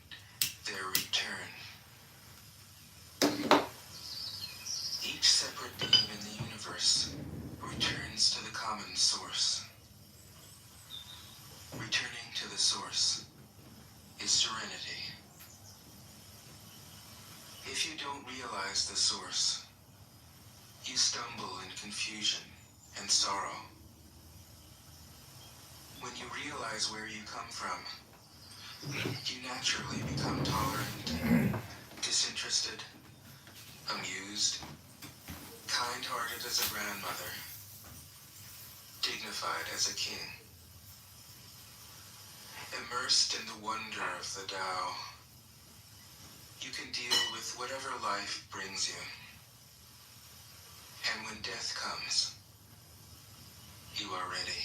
Speaker 1: their return. Each separate being in the universe returns to the common source. Returning to the source is serenity. If you don't realize the source, you stumble in confusion and sorrow. When you realize where you come from, you naturally become tolerant, disinterested, amused, kind-hearted as a grandmother, dignified as a king. Immersed in the wonder of the Tao, you can deal with whatever life brings you. And when death comes, you are ready.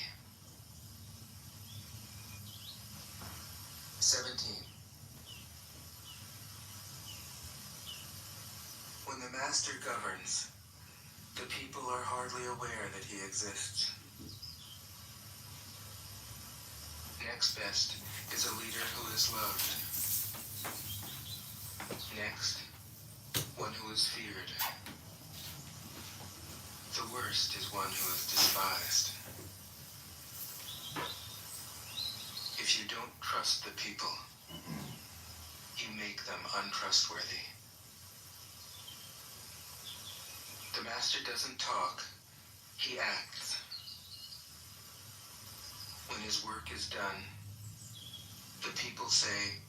Speaker 1: 17. When the master governs, the people are hardly aware that he exists. Next best is a leader who is loved. Next, one who is feared. The worst is one who is despised. If you don't trust the people, you make them untrustworthy. The master doesn't talk, he acts. When his work is done, the people say,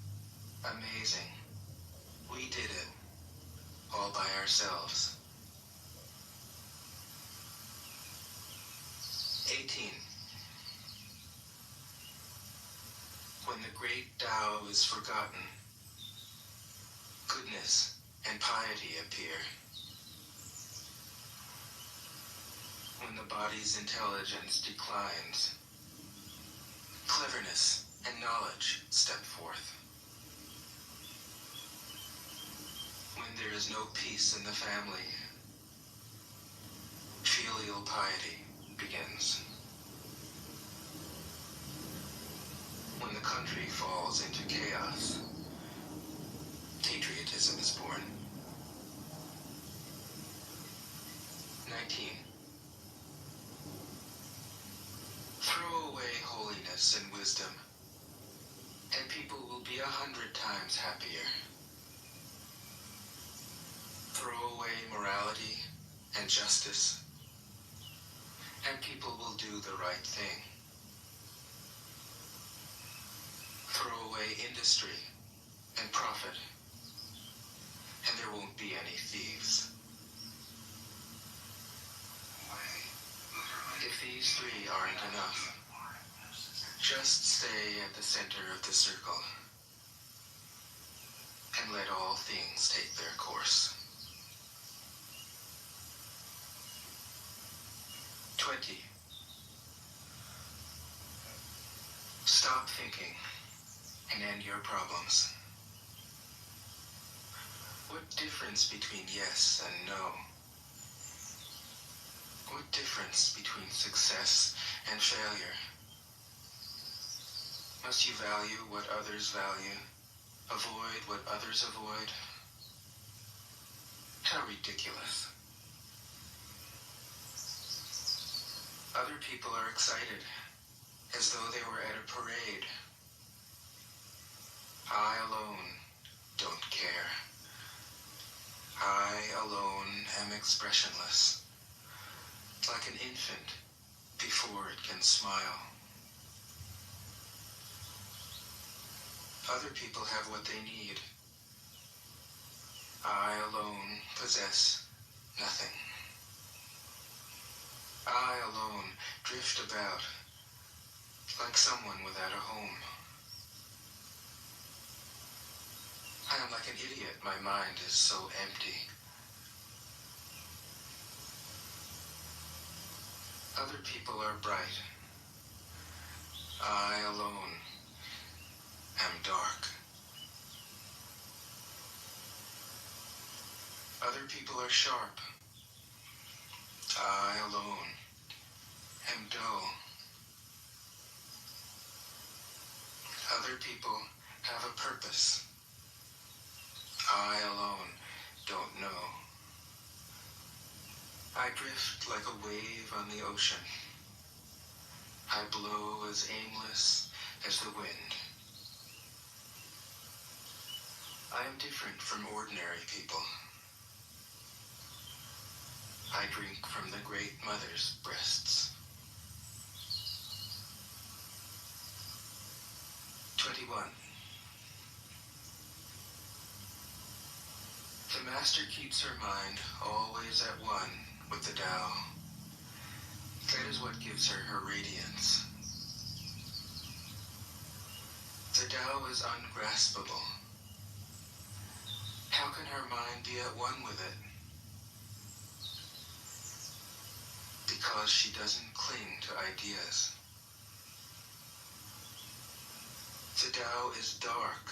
Speaker 1: "Amazing, we did it, all by ourselves." 18. When the great Tao is forgotten, goodness and piety appear. When the body's intelligence declines, cleverness and knowledge step forth. When there is no peace in the family, filial piety begins. When the country falls into chaos, patriotism is born. 19. Throw away holiness and wisdom, and people will be 100 times happier. Throw away morality and justice, and people will do the right thing. Throw away industry and profit, and there won't be any thieves. If these three aren't enough, just stay at the center of the circle and let all things take their course. 20. Stop thinking and end your problems. What difference between yes and no? What difference between success and failure? Must you value what others value, avoid what others avoid? How ridiculous. Other people are excited, as though they were at a parade. I alone don't care. I alone am expressionless, like an infant before it can smile. Other people have what they need. I alone possess nothing. I alone drift about, like someone without a home. I am like an idiot, my mind is so empty. Other people are bright. I alone am dark. Other people are sharp. I alone am dull. Other people have a purpose. I alone don't know. I drift like a wave on the ocean. I blow as aimless as the wind. I am different from ordinary people. I drink from the great mother's breasts. 21. The master keeps her mind always at one with the Tao. That is what gives her her radiance. The Tao is ungraspable. How can her mind be at one with it? Because she doesn't cling to ideas. The Tao is dark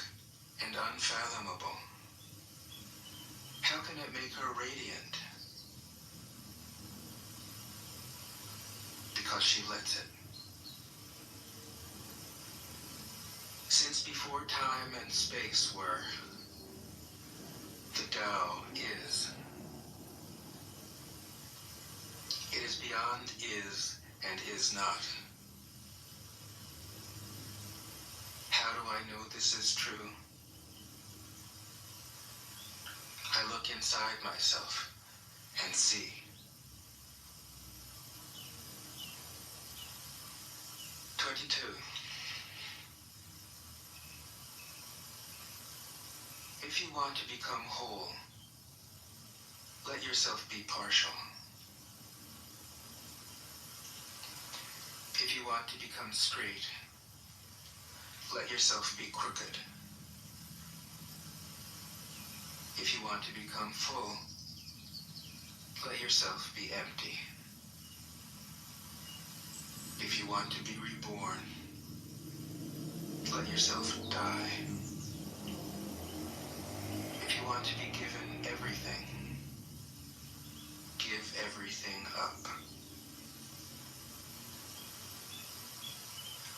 Speaker 1: and unfathomable. How can it make her radiant? Because she lets it. Since before time and space were, the Tao is. It is beyond is and is not. How do I know this is true? I look inside myself and see. If you want to become whole, let yourself be partial. If you want to become straight, let yourself be crooked. If you want to become full, let yourself be empty. If you want to be reborn, let yourself die. If you want to be given everything, give everything up.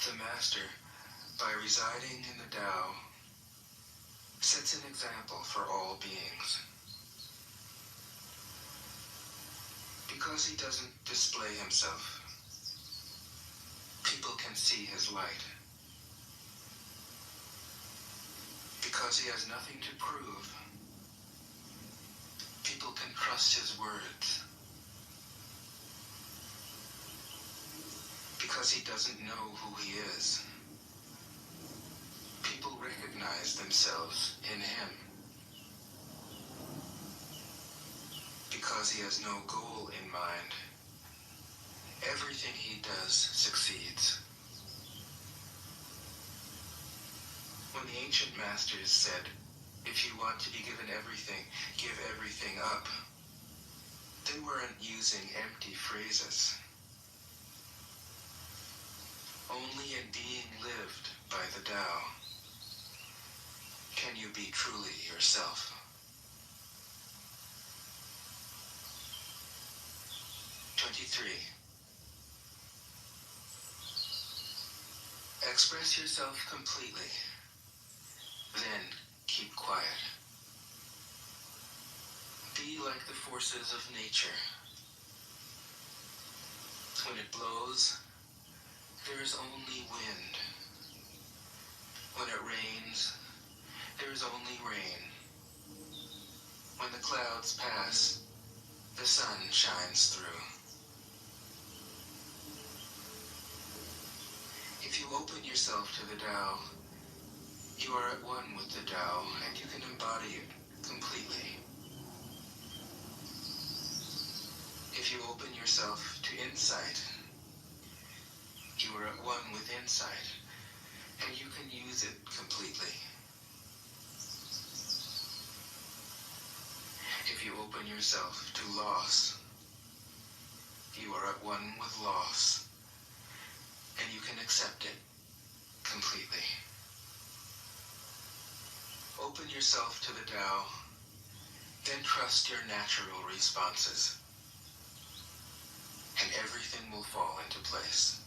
Speaker 1: The Master, by residing in the Tao, sets an example for all beings. Because he doesn't display himself, people can see his light. Because he has nothing to prove, people can trust his words. Because he doesn't know who he is, people recognize themselves in him. Because he has no goal in mind, everything he does succeeds. When the ancient masters said, if you want to be given everything, give everything up, they weren't using empty phrases. Only in being lived by the Tao can you be truly yourself. 23. Express yourself completely, then keep quiet. Be like the forces of nature. When it blows, there is only wind. When it rains, there is only rain. When the clouds pass, the sun shines through. If you open yourself to the Tao, you are at one with the Tao, and you can embody it completely. If you open yourself to insight, you are at one with insight, and you can use it completely. If you open yourself to loss, you are at one with loss, and you can accept it completely. Open yourself to the Tao, then trust your natural responses. and everything will fall into place.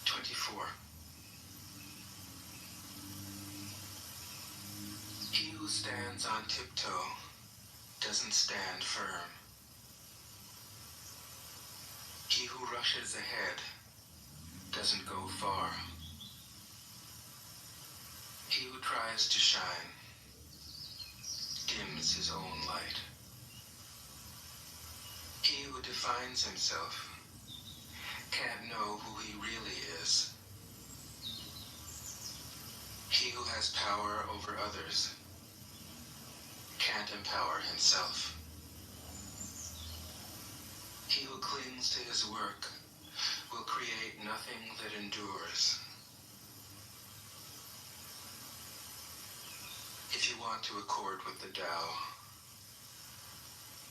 Speaker 1: 24. He who stands on tiptoe doesn't stand firm. He who rushes ahead doesn't go far. He who tries to shine dims his own light. He who defines himself can't know who he really is. He who has power over others can't empower himself. He who clings to his work will create nothing that endures. If you want to accord with the Tao,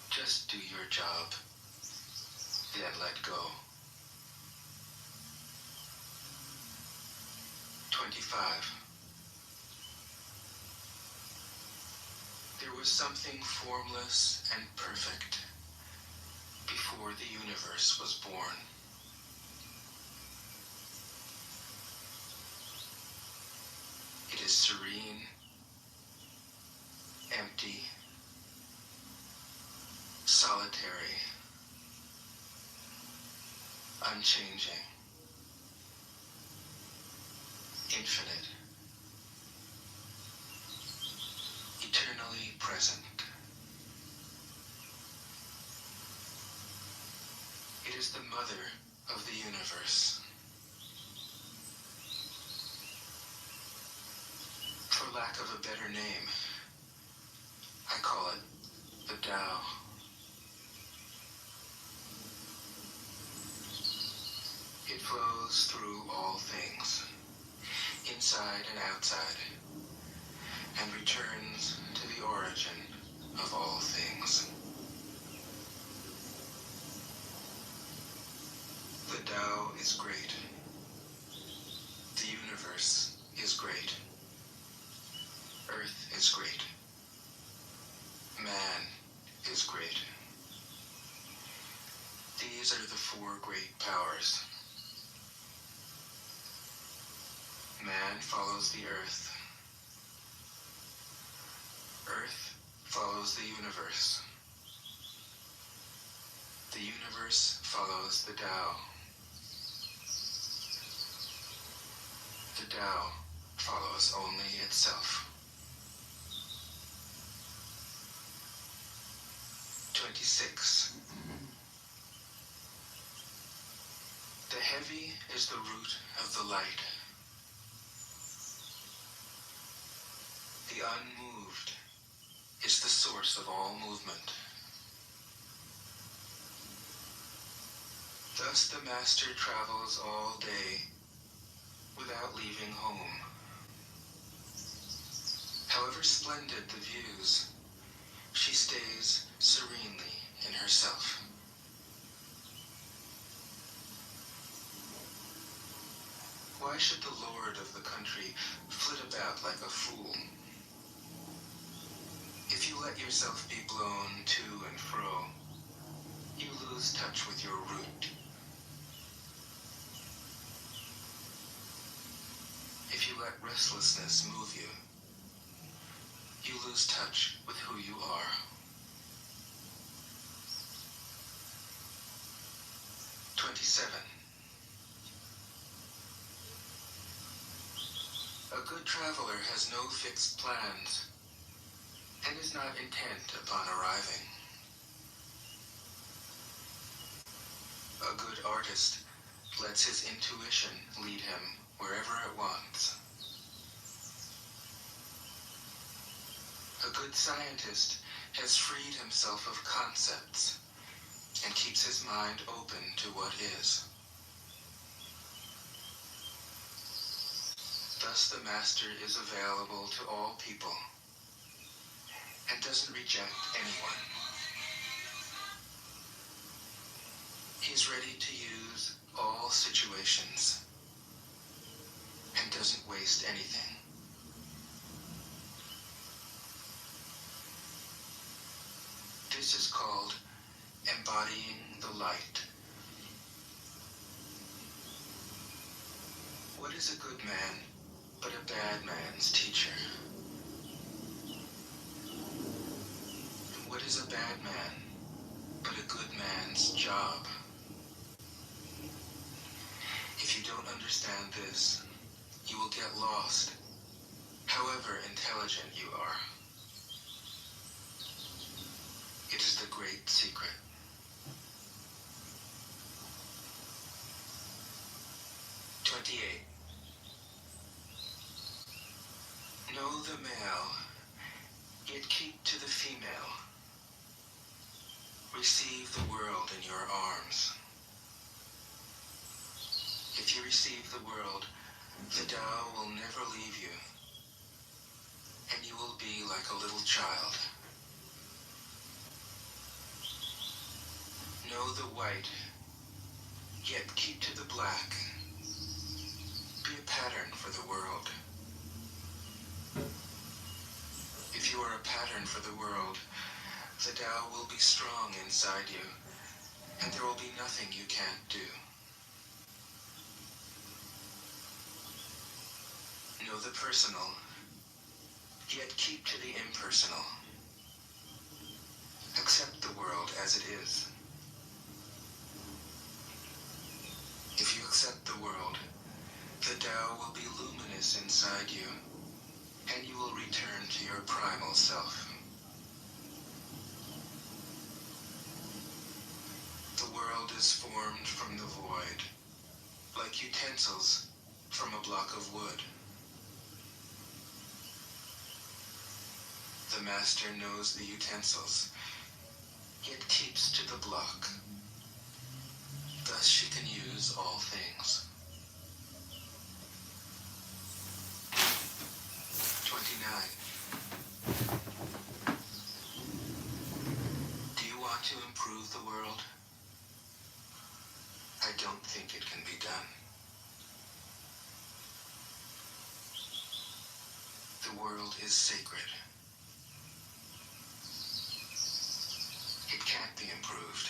Speaker 1: just do your job, then let go. 25. There was something formless and perfect before the universe was born. It is serene, empty, solitary, unchanging, infinite, eternally present. It is the mother of the universe. For lack of a better name, I call it the Tao. It flows through all things, inside and outside, and returns to the origin of all things. The Tao is great. The universe is great. Earth is great. Man is great. These are the four great powers. Man follows the earth. Earth follows the universe. The universe follows the Tao. The Tao follows only itself. 26. The heavy is the root of the light. The unmoved is the source of all movement. Thus the master travels all day without leaving home. However splendid the views, she stays serenely in herself. Why should the lord of the country flit about like a fool? If you let yourself be blown to and fro, you lose touch with your root. If you let restlessness move you, you lose touch with who you are. 27. A good traveler has no fixed plans and is not intent upon arriving. A good artist lets his intuition lead him wherever it wants. A good scientist has freed himself of concepts and keeps his mind open to what is. Thus the master is available to all people and doesn't reject anyone. He's ready to use all situations and doesn't waste anything. This is called embodying the light. What is a good man but a bad man's teacher? What is a bad man but a good man's job? If you don't understand this, you will get lost, however intelligent you are. It is the great secret. Know the male, yet keep to the female. Receive the world in your arms. If you receive the world, the Tao will never leave you, and you will be like a little child. Know the white, yet keep to the black. Be a pattern for the world. If you are a pattern for the world, the Tao will be strong inside you, and there will be nothing you can't do. Know the personal, yet keep to the impersonal. Accept the world as it is. If you accept the world, the Tao will be luminous inside you, and you will return to your primal self. The world is formed from the void, like utensils from a block of wood. The master knows the utensils, yet keeps to the block. Thus she can use all things. 29. Do you want to improve the world? I don't think it can be done. The world is sacred. It can't be improved.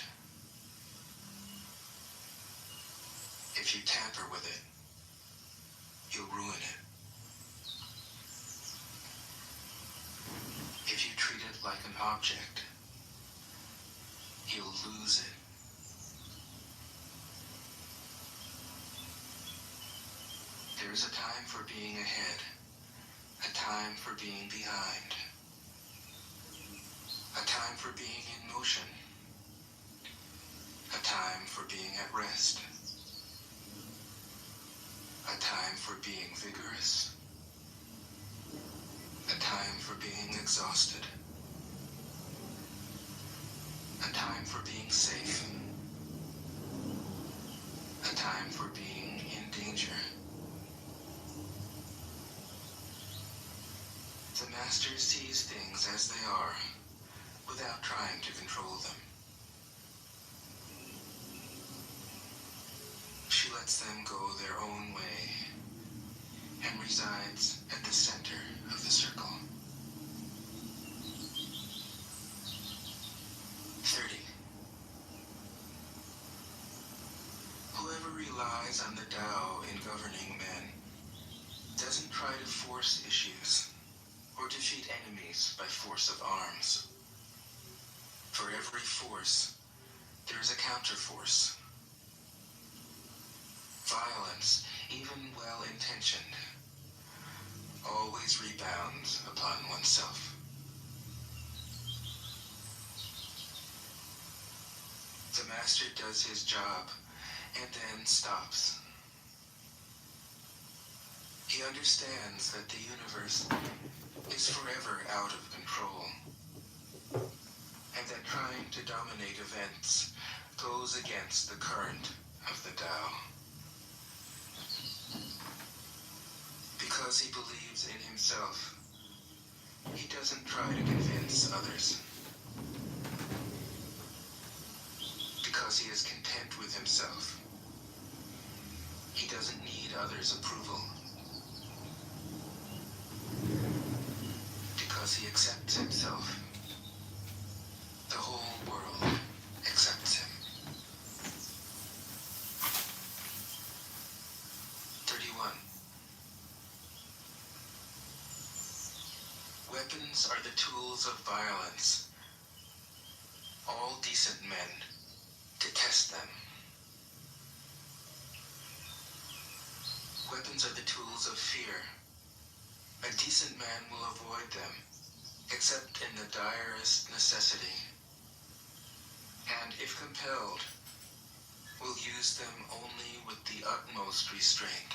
Speaker 1: If you tamper with it, you'll ruin it. If you treat it like an object, you'll lose it. There is a time for being ahead, a time for being behind, a time for being in motion, a time for being at rest, a time for being vigorous, a time for being exhausted, a time for being safe, a time for being in danger. The master sees things as they are, without trying to control them. She lets them go their own way, and resides at the center of the circle. 30. Whoever relies on the Tao in governing men doesn't try to force issues or defeat enemies by force of arms. For every force, there is a counterforce. Violence, even well-intentioned, always rebounds upon oneself. The master does his job and then stops. He understands that the universe is forever out of control, and that trying to dominate events goes against the current of the Tao. Because he believes in himself, he doesn't try to convince others. Because he is content with himself, he doesn't need others' approval. Because he accepts himself, the whole world accepts Weapons are the tools of violence. All decent men detest them. Weapons are the tools of fear. A decent man will avoid them, except in the direst necessity, and if compelled, will use them only with the utmost restraint.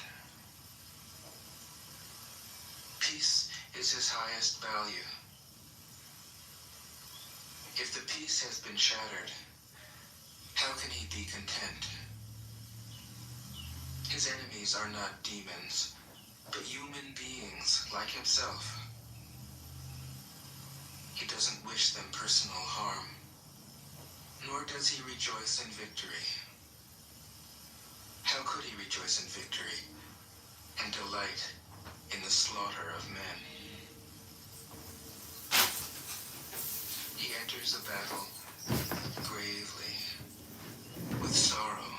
Speaker 1: Peace is his highest value. If the peace has been shattered, how can he be content? His enemies are not demons, but human beings like himself. He doesn't wish them personal harm, nor does he rejoice in victory. How could he rejoice in victory and delight in the slaughter of men? He enters a battle gravely, with sorrow,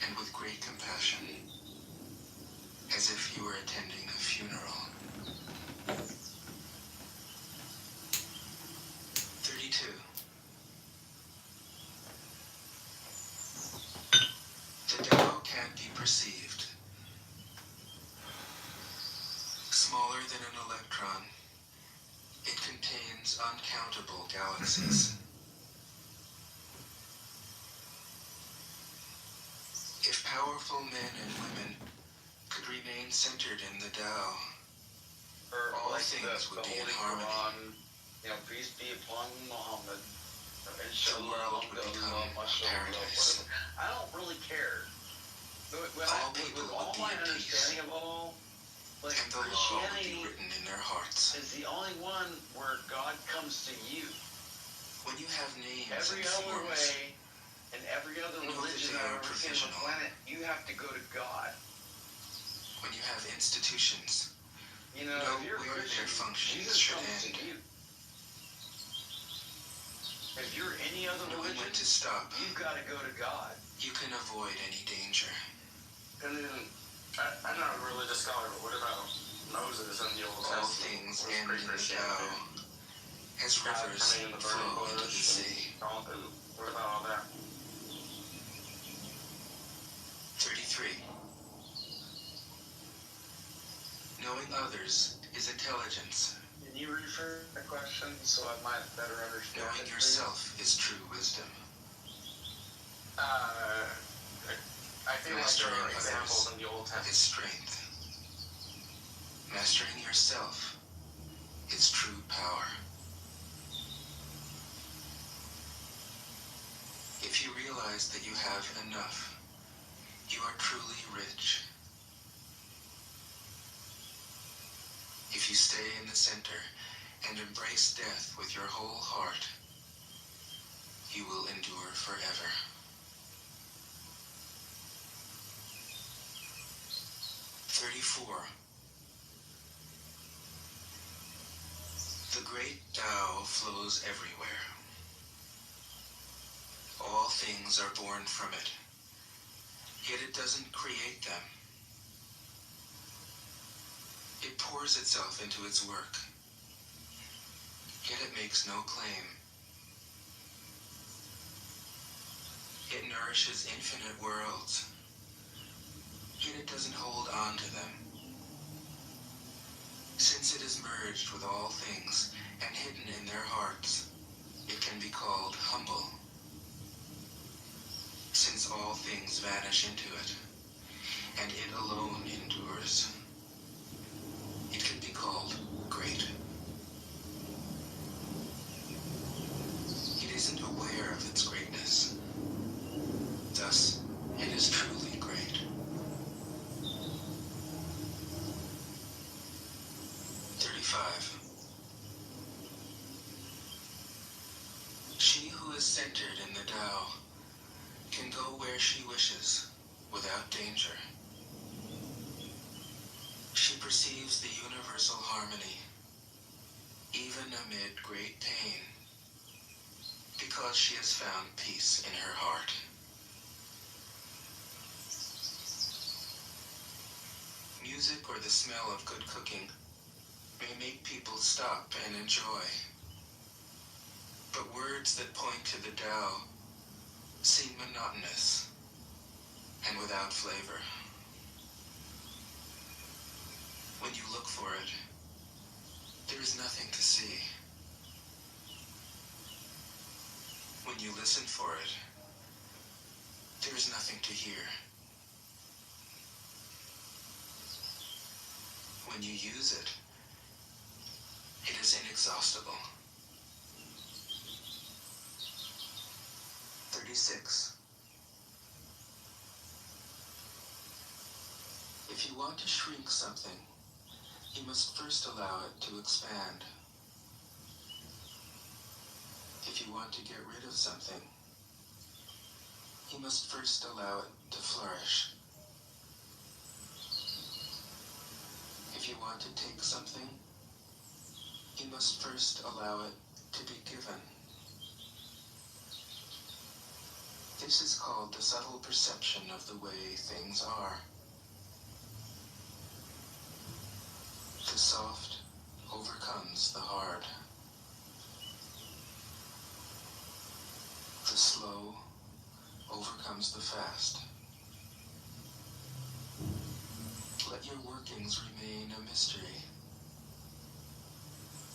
Speaker 1: and with great compassion, as if he were attending a funeral. 32. The Tao can't be perceived. Smaller than an electron, it contains uncountable galaxies. If powerful men and women could remain centered in the Tao,
Speaker 10: Or
Speaker 1: all
Speaker 10: like
Speaker 1: things
Speaker 10: the
Speaker 1: would be in
Speaker 10: Holy
Speaker 1: harmony.
Speaker 10: Quran, you know, peace be upon Muhammad.
Speaker 1: The world would become a paradise.
Speaker 10: I don't really care.
Speaker 1: All people
Speaker 10: With all
Speaker 1: would be
Speaker 10: my
Speaker 1: at peace,
Speaker 10: understanding of all, like
Speaker 1: and the law would be
Speaker 10: Christianity
Speaker 1: written in their hearts.
Speaker 10: is the only one where God comes to you.
Speaker 1: When you have names
Speaker 10: Every
Speaker 1: and
Speaker 10: other
Speaker 1: forms,
Speaker 10: way, and every other
Speaker 1: know that
Speaker 10: religion
Speaker 1: they
Speaker 10: I've
Speaker 1: are
Speaker 10: ever seen on the
Speaker 1: provisional.
Speaker 10: planet, you have to go to God.
Speaker 1: when you have institutions,
Speaker 10: You know,
Speaker 1: know
Speaker 10: if you're a
Speaker 1: where
Speaker 10: Christian,
Speaker 1: their functions
Speaker 10: Jesus
Speaker 1: should
Speaker 10: comes
Speaker 1: end.
Speaker 10: to you. If you're any other
Speaker 1: knowing
Speaker 10: religion,
Speaker 1: when to stop,
Speaker 10: you've got to go to God.
Speaker 1: you can avoid any danger.
Speaker 8: And then, I'm not a religious scholar, but what about Moses and the Old
Speaker 1: All
Speaker 8: Testament?
Speaker 1: things
Speaker 8: Was
Speaker 1: end in the
Speaker 8: pre-Christianity.
Speaker 1: Tao, as
Speaker 8: God
Speaker 1: rivers
Speaker 8: coming in the burning
Speaker 1: flow into the
Speaker 8: bush
Speaker 1: sea.
Speaker 8: and all, what about all that?
Speaker 1: 33. Knowing others is intelligence.
Speaker 10: Can you rephrase the question so I might better understand
Speaker 1: Knowing
Speaker 10: it, please?
Speaker 1: yourself is true wisdom.
Speaker 8: I feel like there are examples in the Old
Speaker 1: Is
Speaker 8: Testament.
Speaker 1: strength. Mastering yourself is true power. If you realize that you have enough, you are truly rich. If you stay in the center and embrace death with your whole heart, you will endure forever. 34. The great Tao flows everywhere. All things are born from it, yet it doesn't create them. It pours itself into its work, yet it makes no claim. It nourishes infinite worlds, yet it doesn't hold on to them. Since it is merged with all things and hidden in their hearts, it can be called humble. Since all things vanish into it, and it alone endures, it can be called great. It isn't aware of its greatness. Thus, it is truly great. 35. She who is centered in the Tao can go where she wishes without danger. She perceives the universal harmony, even amid great pain, because she has found peace in her heart. Music or the smell of good cooking may make people stop and enjoy. But words that point to the Tao seem monotonous and without flavor. When you look for it, there is nothing to see. When you listen for it, there is nothing to hear. When you use it, it is inexhaustible. 36. If you want to shrink something, you must first allow it to expand. If you want to get rid of something, you must first allow it to flourish. If you want to take something, you must first allow it to be given. This is called the subtle perception of the way things are. The soft overcomes the hard. The slow overcomes the fast. Let your workings remain a mystery.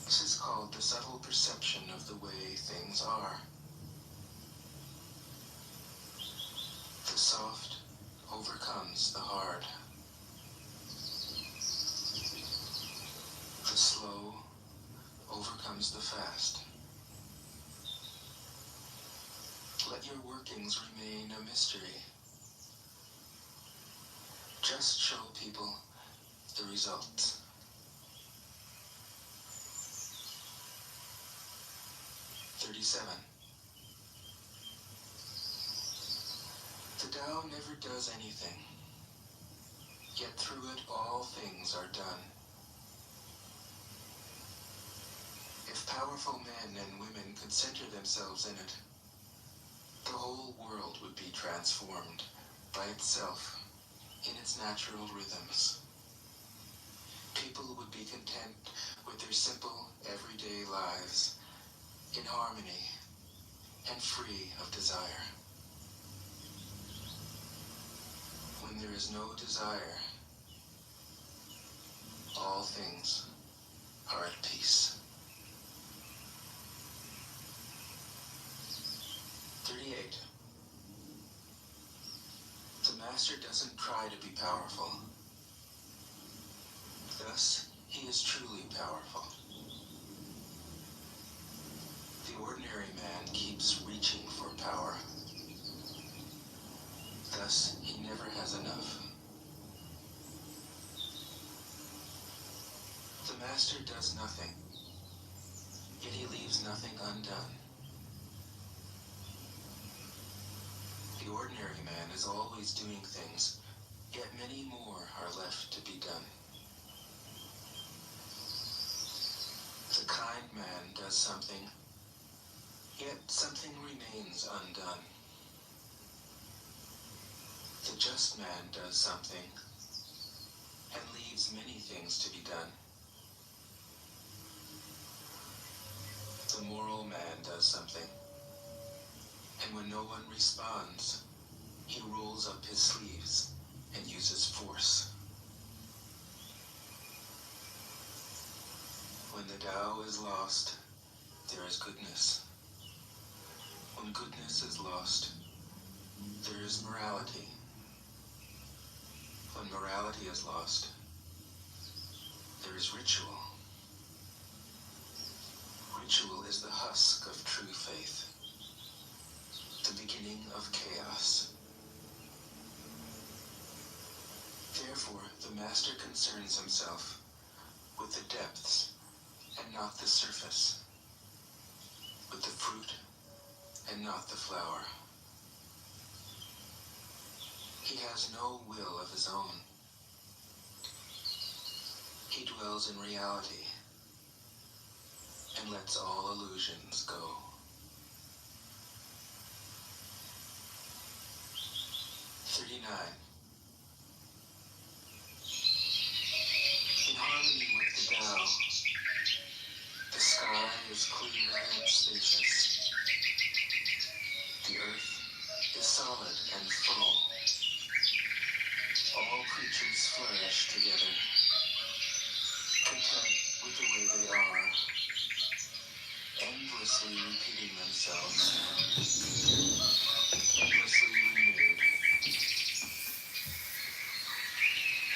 Speaker 1: This is called the subtle perception of the way things are. The soft overcomes the hard. The slow overcomes the fast. Let your workings remain a mystery. Just show people the results. The Tao never does anything, yet through it all things are done. If powerful men and women could center themselves in it, the whole world would be transformed by itself in its natural rhythms. People would be content with their simple, everyday lives, in harmony and free of desire. When there is no desire, all things are at peace. 38. The master doesn't try to be powerful. Thus, he is truly powerful. The ordinary man keeps reaching for power. Thus, he never has enough. The master does nothing, yet he leaves nothing undone. The ordinary man is always doing things, yet many more are left to be done. The kind man does something, yet something remains undone. The just man does something, and leaves many things to be done. The moral man does something, and when no one responds, he rolls up his sleeves and uses force. When the Tao is lost, there is goodness. When goodness is lost, there is morality. When morality is lost, there is ritual. Ritual is the husk of true faith, the beginning of chaos. Therefore, the master concerns himself with the depths and not the surface, with the fruit and not the flower. He has no will of his own. He dwells in reality and lets all illusions go. 39. In harmony with the Tao, and spacious. The earth is solid and full. All creatures flourish together, content with the way they are, endlessly repeating themselves, endlessly renewed.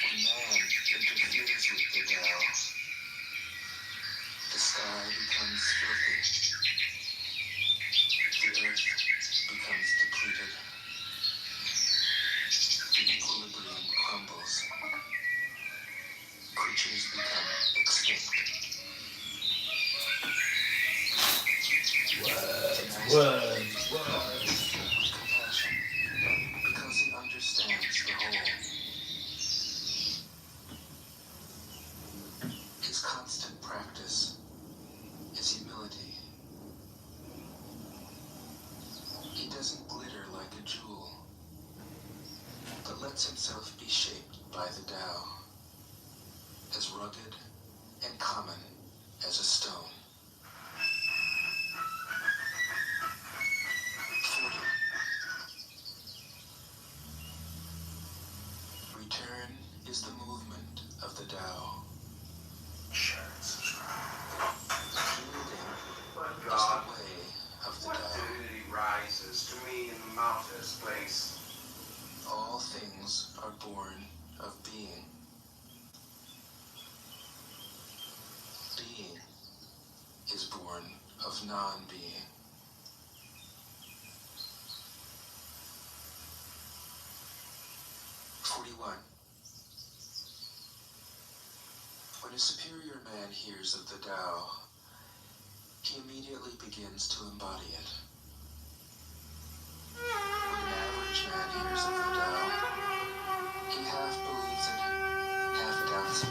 Speaker 1: When man interferes with the Tao, the sky becomes filthy, the earth becomes depleted, the equilibrium crumbles, creatures become extinct. Compassion, because he understands the whole. His constant practice is humility. He doesn't glitter like a jewel, but lets himself be shaped by the Tao, as rugged and common as a stone. 40. Return is the movement of the Tao.
Speaker 5: Share and subscribe.
Speaker 1: Yielding
Speaker 5: But
Speaker 1: is
Speaker 5: God,
Speaker 1: the way of the
Speaker 5: what
Speaker 1: Tao.
Speaker 5: divinity rises to me in the mountainous place?
Speaker 1: All things are born of being. Being is born of non-being. When a superior man hears of the Tao, he immediately begins to embody it. When an average man hears of the Tao, he half believes it, half doubts it.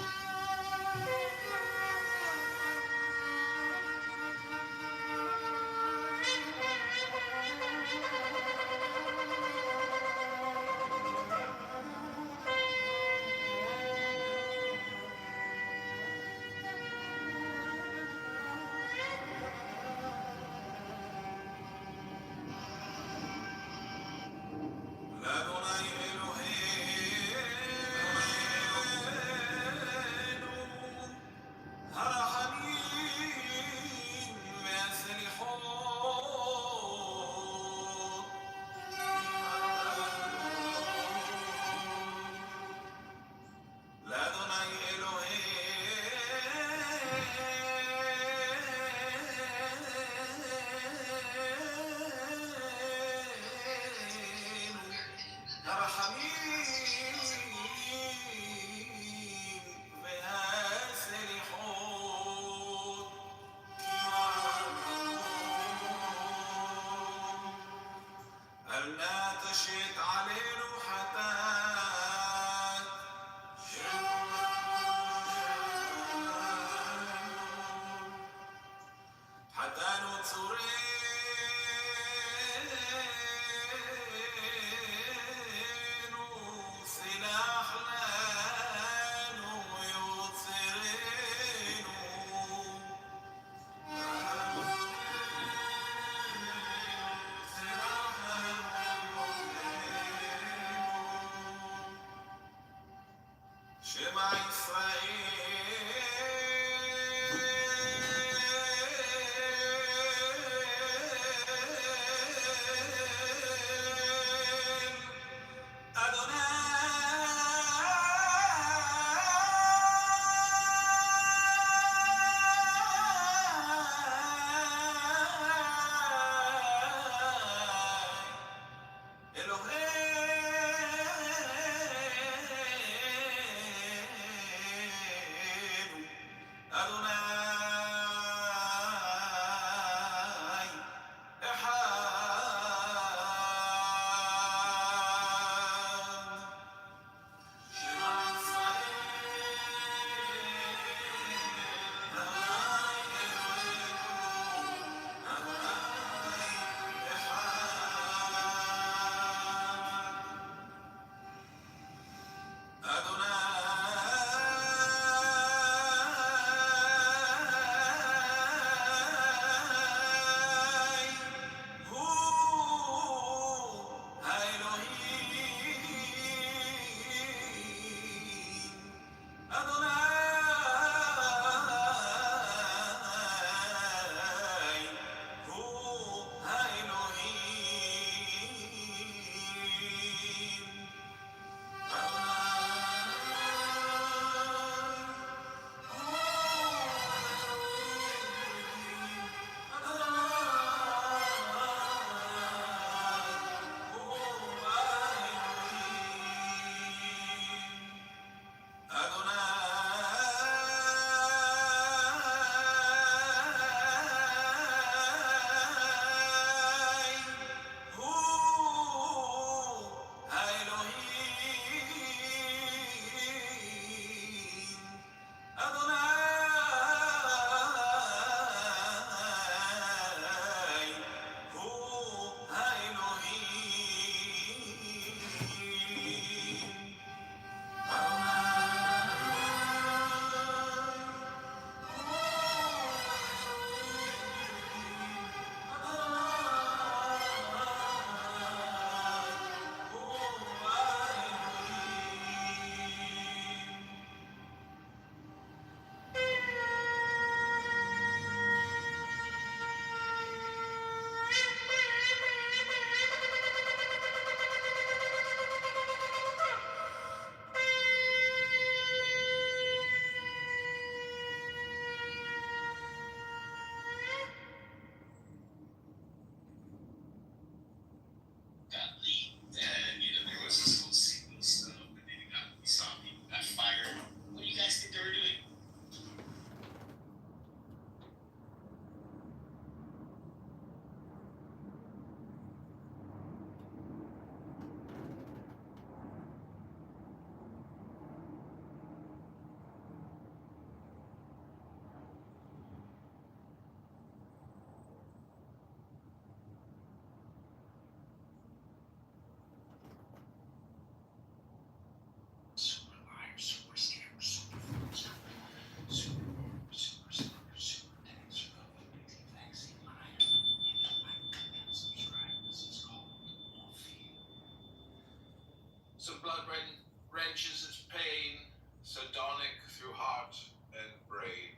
Speaker 8: that wrenches its pain, sardonic through heart and brain.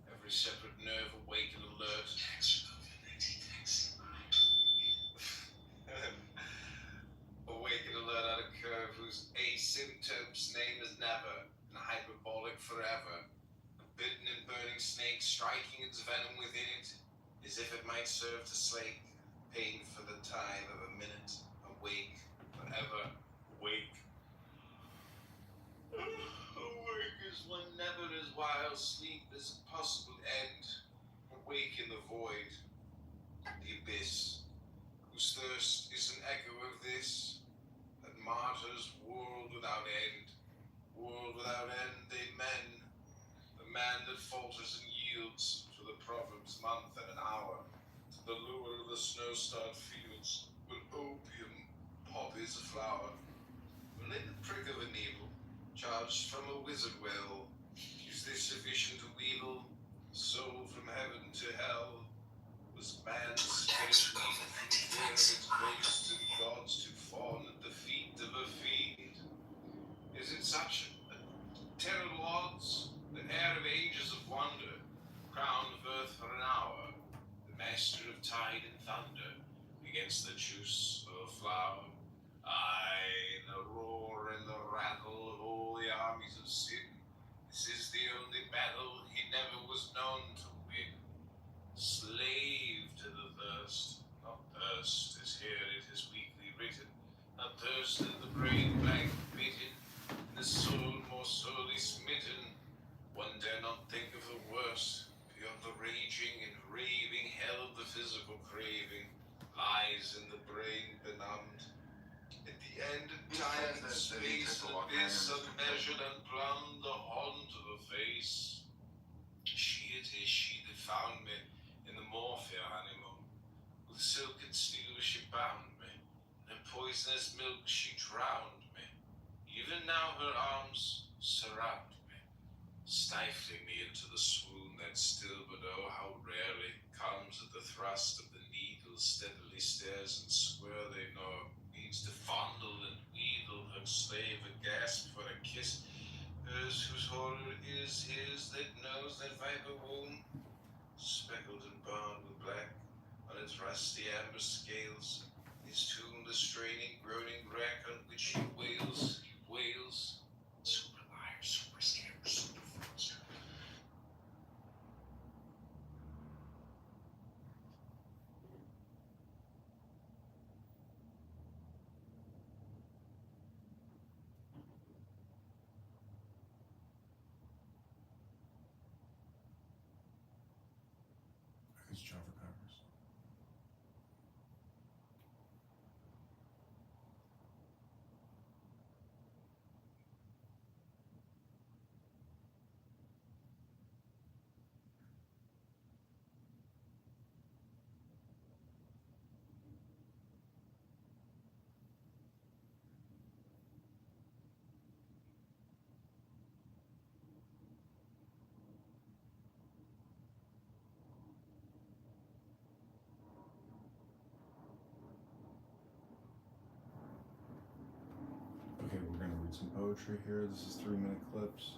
Speaker 8: Every separate nerve awake and alert. Awake and alert at a curve whose asymptotes name is never, and hyperbolic forever. A bitten and burning snake striking its venom within it, as if it might serve to slake pain for the time of a minute. Awake, forever, awake. Awake is one never is while sleep is a possible end. Awake in the void, the abyss, whose thirst is an echo of this, that martyrs world without end. World without end, amen. The man that falters and yields to the proverb's month and an hour, to the lure of the snow-starred fields, when opium poppies a flower. When in the prick of a needle, charged from a wizard well, is this sufficient to wheedle? Soul from heaven to hell, was man's spirit weaved from fear of its grace to the gods to fawn at the feet of a fiend? Is it such a terrible odds? The heir of ages of wonder, crowned of earth for an hour, the master of tide and thunder, against the juice of a flower? Aye, the roar and the rattle of all the armies of sin. This is the only battle he never was known to win. Slave to the thirst, not thirst as here it is weakly written, not thirst in the brain blank bitten, in the soul more sorely smitten. One dare not think of the worst, beyond the raging and raving hell of the physical craving, lies in the brain benumbed. At the end of time and space, abyss unmeasured and plumbed, the haunt of a face. She it is, she that found me in the morphia honeymoon. With silk and steel she bound me, and in poisonous milk she drowned me. Even now her arms surround me, stifling me into the swoon that still, but oh how rarely, comes at the thrust of the needle, steadily stares and squarely, nor means to fondle and wheedle her slave, a gasp for a kiss. Hers whose horror is his that knows that viper womb, speckled and bound with black on its rusty amber scales, his tomb the straining, groaning wreck on which he wails, wails. Super liar, super scammer, super fraudster.
Speaker 11: It's John for Congress. Okay, we're gonna read some poetry here. This is 3-minute clips.